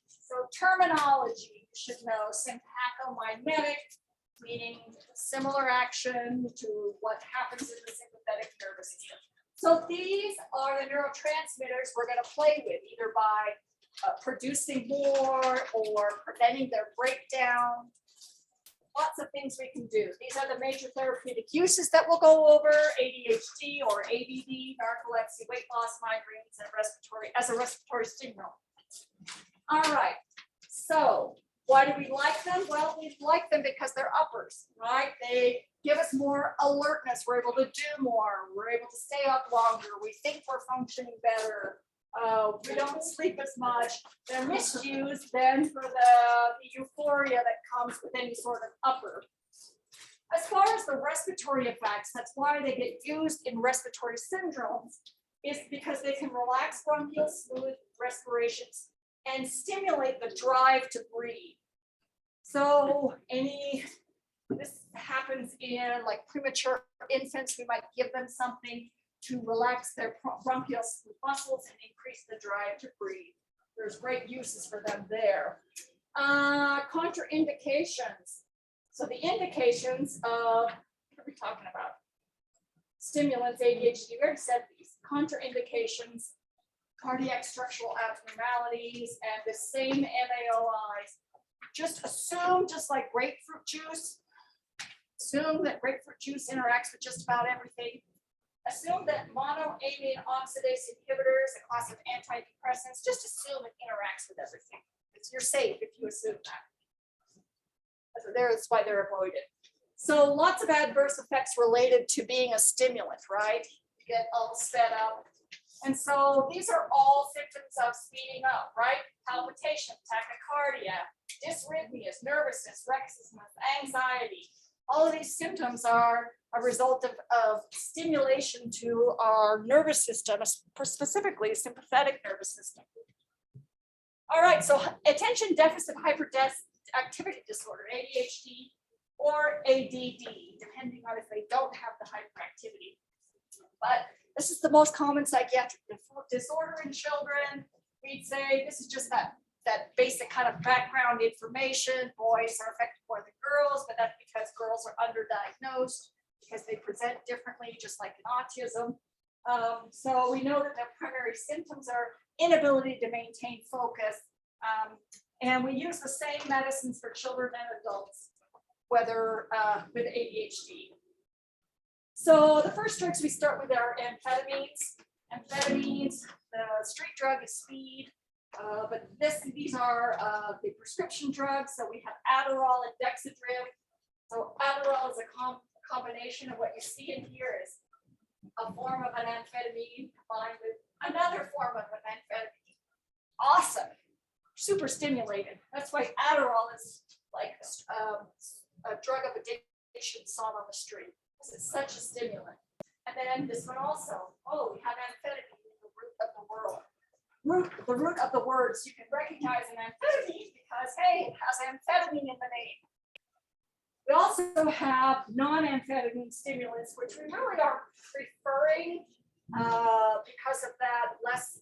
So terminology, you should know, sympathomimetic, meaning similar action to what happens in the sympathetic nervous system. So these are the neurotransmitters we're going to play with, either by producing more or preventing their breakdown. Lots of things we can do. These are the major therapeutic uses that we'll go over: ADHD or ADD, narcolepsy, weight loss, migraines, and as a respiratory stimulant. All right. So why do we like them? Well, we like them because they're uppers, right? They give us more alertness. We're able to do more. We're able to stay up longer. We think we're functioning better. We don't sleep as much. They're misused then for the euphoria that comes with any sort of upper. As far as the respiratory effects, that's why they get used in respiratory syndromes, is because they can relax bronchial smooth respirations and stimulate the drive to breathe. So this happens in like premature infants. We might give them something to relax their bronchial muscles and increase the drive to breathe. There's great uses for them there. Contraindications. So the indications of, what are we talking about? Stimulants, ADHD, we already said these. Contraindications, cardiac structural abnormalities, and the same MAOIs. Just assume, just like grapefruit juice, assume that grapefruit juice interacts with just about everything. Assume that monoamine oxidase inhibitors, a class of antidepressants, just assume it interacts with everything. You're safe if you assume that. That's why they're avoided. So lots of adverse effects related to being a stimulant, right? You get all sped up. And so these are all symptoms of speeding up, right? Palpitation, tachycardia, dysrhythmias, nervousness, restlessness, anxiety. All of these symptoms are a result of stimulation to our nervous system, specifically sympathetic nervous system. All right, so attention deficit hyperactivity disorder, ADHD or ADD, depending on if they don't have the hyperactivity. But this is the most common psychiatric disorder in children. We'd say this is just that basic kind of background information. Boys are affected more than girls, but that's because girls are underdiagnosed, because they present differently, just like in autism. So we know that their primary symptoms are inability to maintain focus. And we use the same medicines for children and adults, whether with ADHD. So the first drugs we start with are amphetamines. Amphetamines, the street drug is speed. But these are the prescription drugs. So we have Adderall and Dexedrine. So Adderall is a combination of what you see in here is a form of an amphetamine combined with another form of an amphetamine. Awesome, super stimulated. That's why Adderall is like a drug of addiction sold on the street. This is such a stimulant. And then this one also. Oh, we have amphetamine in the root of the world. the root of the words, you can recognize an amphetamine because, hey, it has amphetamine in the name. We also have non-amphetamine stimulants, which we really are preferring because of that less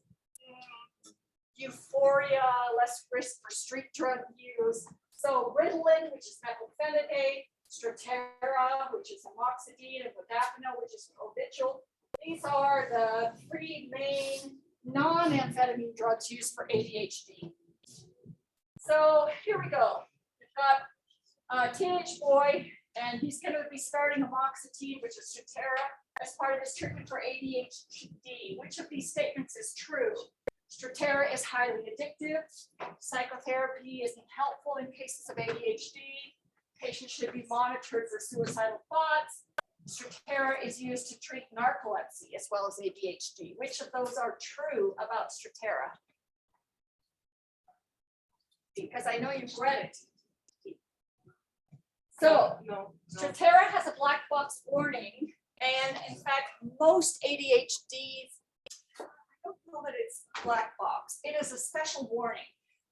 euphoria, less risk for street drug use. So Ritalin, which is methylphenidate, Strattera, which is amoxicillin, and modafinil, which is Provigil. These are the three main non-amphetamine drugs used for ADHD. So here we go. We've got a teenage boy, and he's going to be starting amoxicillin, which is Strattera, as part of his treatment for ADHD. Which of these statements is true? Strattera is highly addictive. Psychotherapy isn't helpful in cases of ADHD. Patients should be monitored for suicidal thoughts. Strattera is used to treat narcolepsy as well as ADHD. Which of those are true about Strattera? Because I know you've read it. So, Strattera has a black box warning, and in fact, most ADHDs, I don't know that it's black box. It is a special warning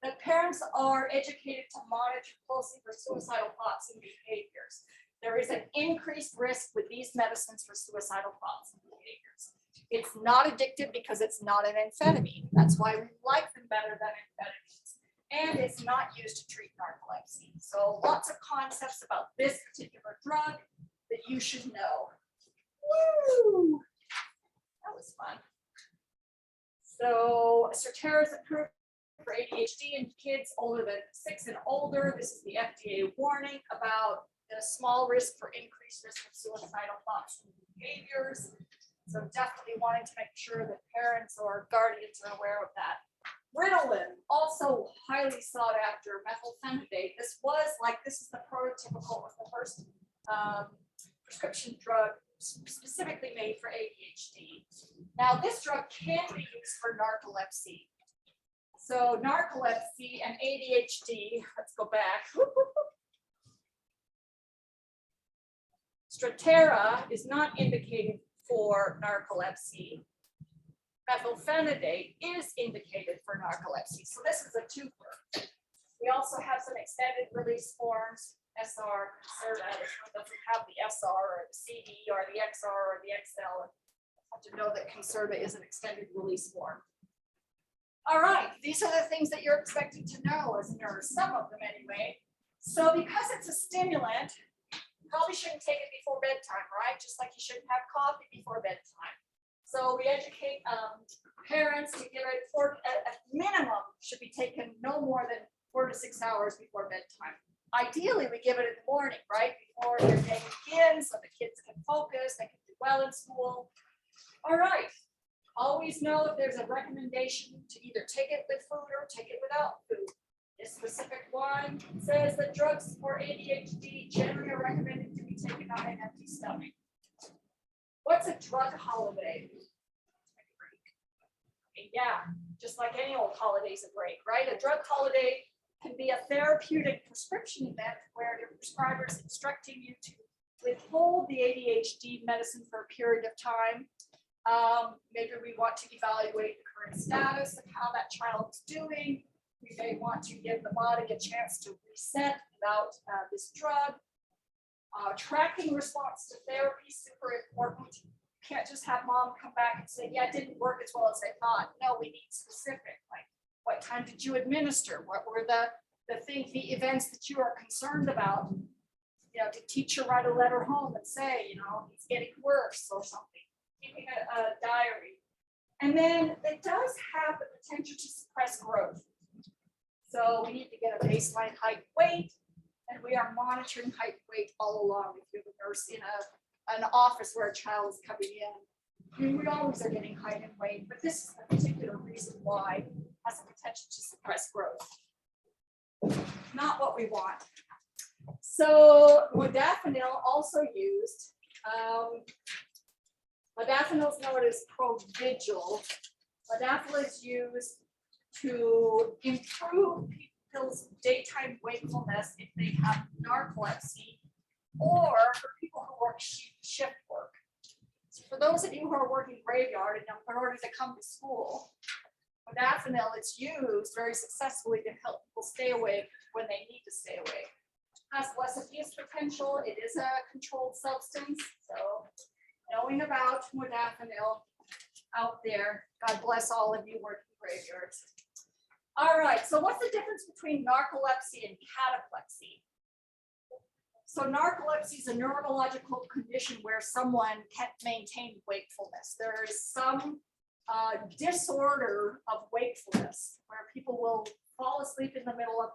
that parents are educated to monitor closely for suicidal thoughts and behaviors. There is an increased risk with these medicines for suicidal thoughts and behaviors. It's not addictive because it's not an amphetamine. That's why we like them better than amphetamines. And it's not used to treat narcolepsy. So lots of concepts about this particular drug that you should know. Woo! That was fun. So Strattera is approved for ADHD in kids older than 6 and older. This is the FDA warning about the small risk for increased risk of suicidal thoughts and behaviors. So definitely wanting to make sure that parents or guardians are aware of that. Ritalin, also highly sought after, methylphenidate. This is the prototypical, was the first prescription drug specifically made for ADHD. Now this drug can be used for narcolepsy. So narcolepsy and ADHD, let's go back. Strattera is not indicated for narcolepsy. Methylphenidate is indicated for narcolepsy. So this is a twofer. We also have some extended release forms, SR, Concerta. This one doesn't have the SR or the CD or the XR or the XL. I have to know that Concerta is an extended release form. All right, these are the things that you're expected to know as a nurse, some of them anyway. So because it's a stimulant, you probably shouldn't take it before bedtime, right? Just like you shouldn't have coffee before bedtime. So we educate parents to give it at minimum should be taken no more than 4 to 6 hours before bedtime. Ideally, we give it in the morning, right? Before your day begins, so the kids can focus, they can do well in school. All right. Always know if there's a recommendation to either take it with food or take it without food. This specific one says that drugs for ADHD generally are recommended to be taken on an empty stomach. What's a drug holiday? Yeah, just like any old holiday's a break, right? A drug holiday can be a therapeutic prescription event where your prescriber is instructing you to withhold the ADHD medicine for a period of time. Maybe we want to evaluate the current status of how that child is doing. We may want to give the body a chance to reset without this drug. Tracking response to therapy is super important. You can't just have mom come back and say, yeah, it didn't work as well as I thought. No, we need specific, like what time did you administer? What were the events that you are concerned about? You know, did teacher write a letter home and say, you know, it's getting worse or something? Keeping a diary. And then it does have the potential to suppress growth. So we need to get a baseline height weight, and we are monitoring height weight all along. If you're the nurse in an office where a child is coming in, I mean, we always are getting height and weight, but this is a particular reason why it has the potential to suppress growth. Not what we want. So modafinil also used. Modafinil is known as Provigil. Modafinil is used to improve people's daytime wakefulness if they have narcolepsy, or for people who work shift work. So for those of you who are working graveyard and in order to come to school, Modafinil, it's used very successfully to help people stay awake when they need to stay awake. Has less abuse potential. It is a controlled substance. So knowing about modafinil out there, God bless all of you working graveyards. All right, so what's the difference between narcolepsy and cataplexy? So narcolepsy is a neurological condition where someone can't maintain wakefulness. There is some disorder of wakefulness where people will fall asleep in the middle of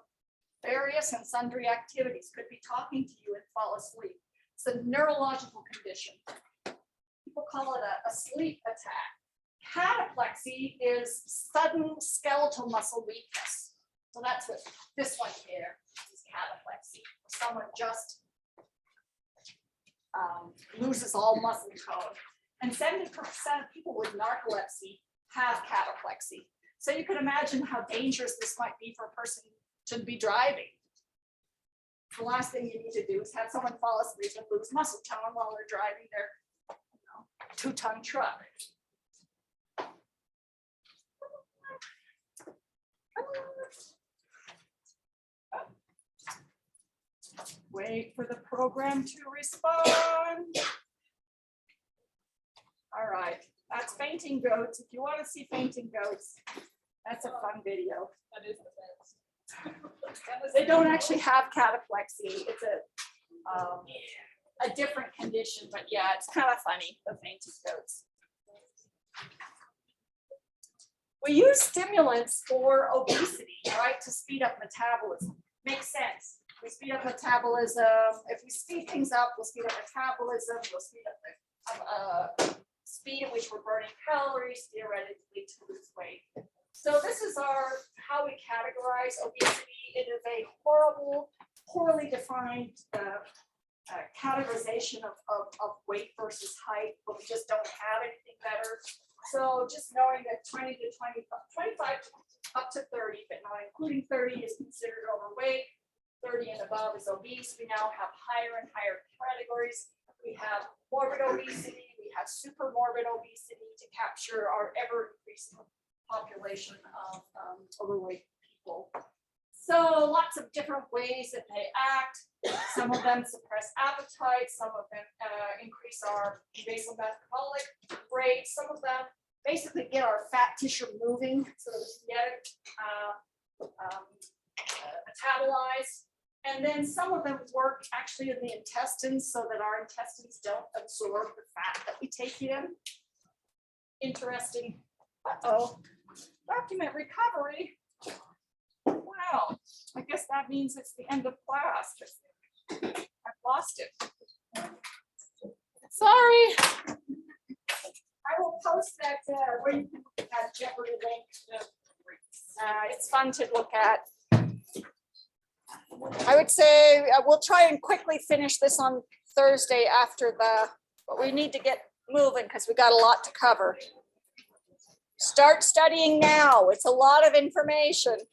various and sundry activities, could be talking to you and fall asleep. It's a neurological condition. People call it a sleep attack. Cataplexy is sudden skeletal muscle weakness. So that's what this one here is, cataplexy. Someone just loses all muscle tone. And 70% of people with narcolepsy have cataplexy. So you can imagine how dangerous this might be for a person to be driving. The last thing you need to do is have someone fall asleep and lose muscle tone while they're driving their 2-ton truck. Wait for the program to respond. All right, that's fainting goats. If you want to see fainting goats, that's a fun video. That is the best. They don't actually have cataplexy. It's a different condition, but yeah, it's kind of funny, the fainting goats. We use stimulants for obesity, right, to speed up metabolism. Makes sense. We speed up metabolism. If we speed things up, we'll speed up metabolism. We'll speed up the speed at which we're burning calories, theoretically to lose weight. So this is how we categorize obesity. It is a horrible, poorly defined categorization of weight versus height, but we just don't have anything better. So just knowing that 20 to 25 up to 30, but not including 30 is considered overweight. 30 and above is obese. We now have higher and higher categories. We have morbid obesity. We have super morbid obesity to capture our ever increasing population of overweight people. So lots of different ways that they act. Some of them suppress appetite. Some of them increase our basal metabolic rate. Some of them basically get our fat tissue moving so that we can get it metabolized. And then some of them work actually in the intestines so that our intestines don't absorb the fat that we take in. Interesting. Document recovery. Wow, I guess that means it's the end of class. I've lost it. Sorry. I will post that where you can look at Jeopardy link. It's fun to look at. I would say we'll try and quickly finish this on Thursday after but we need to get moving because we got a lot to cover. Start studying now. It's a lot of information.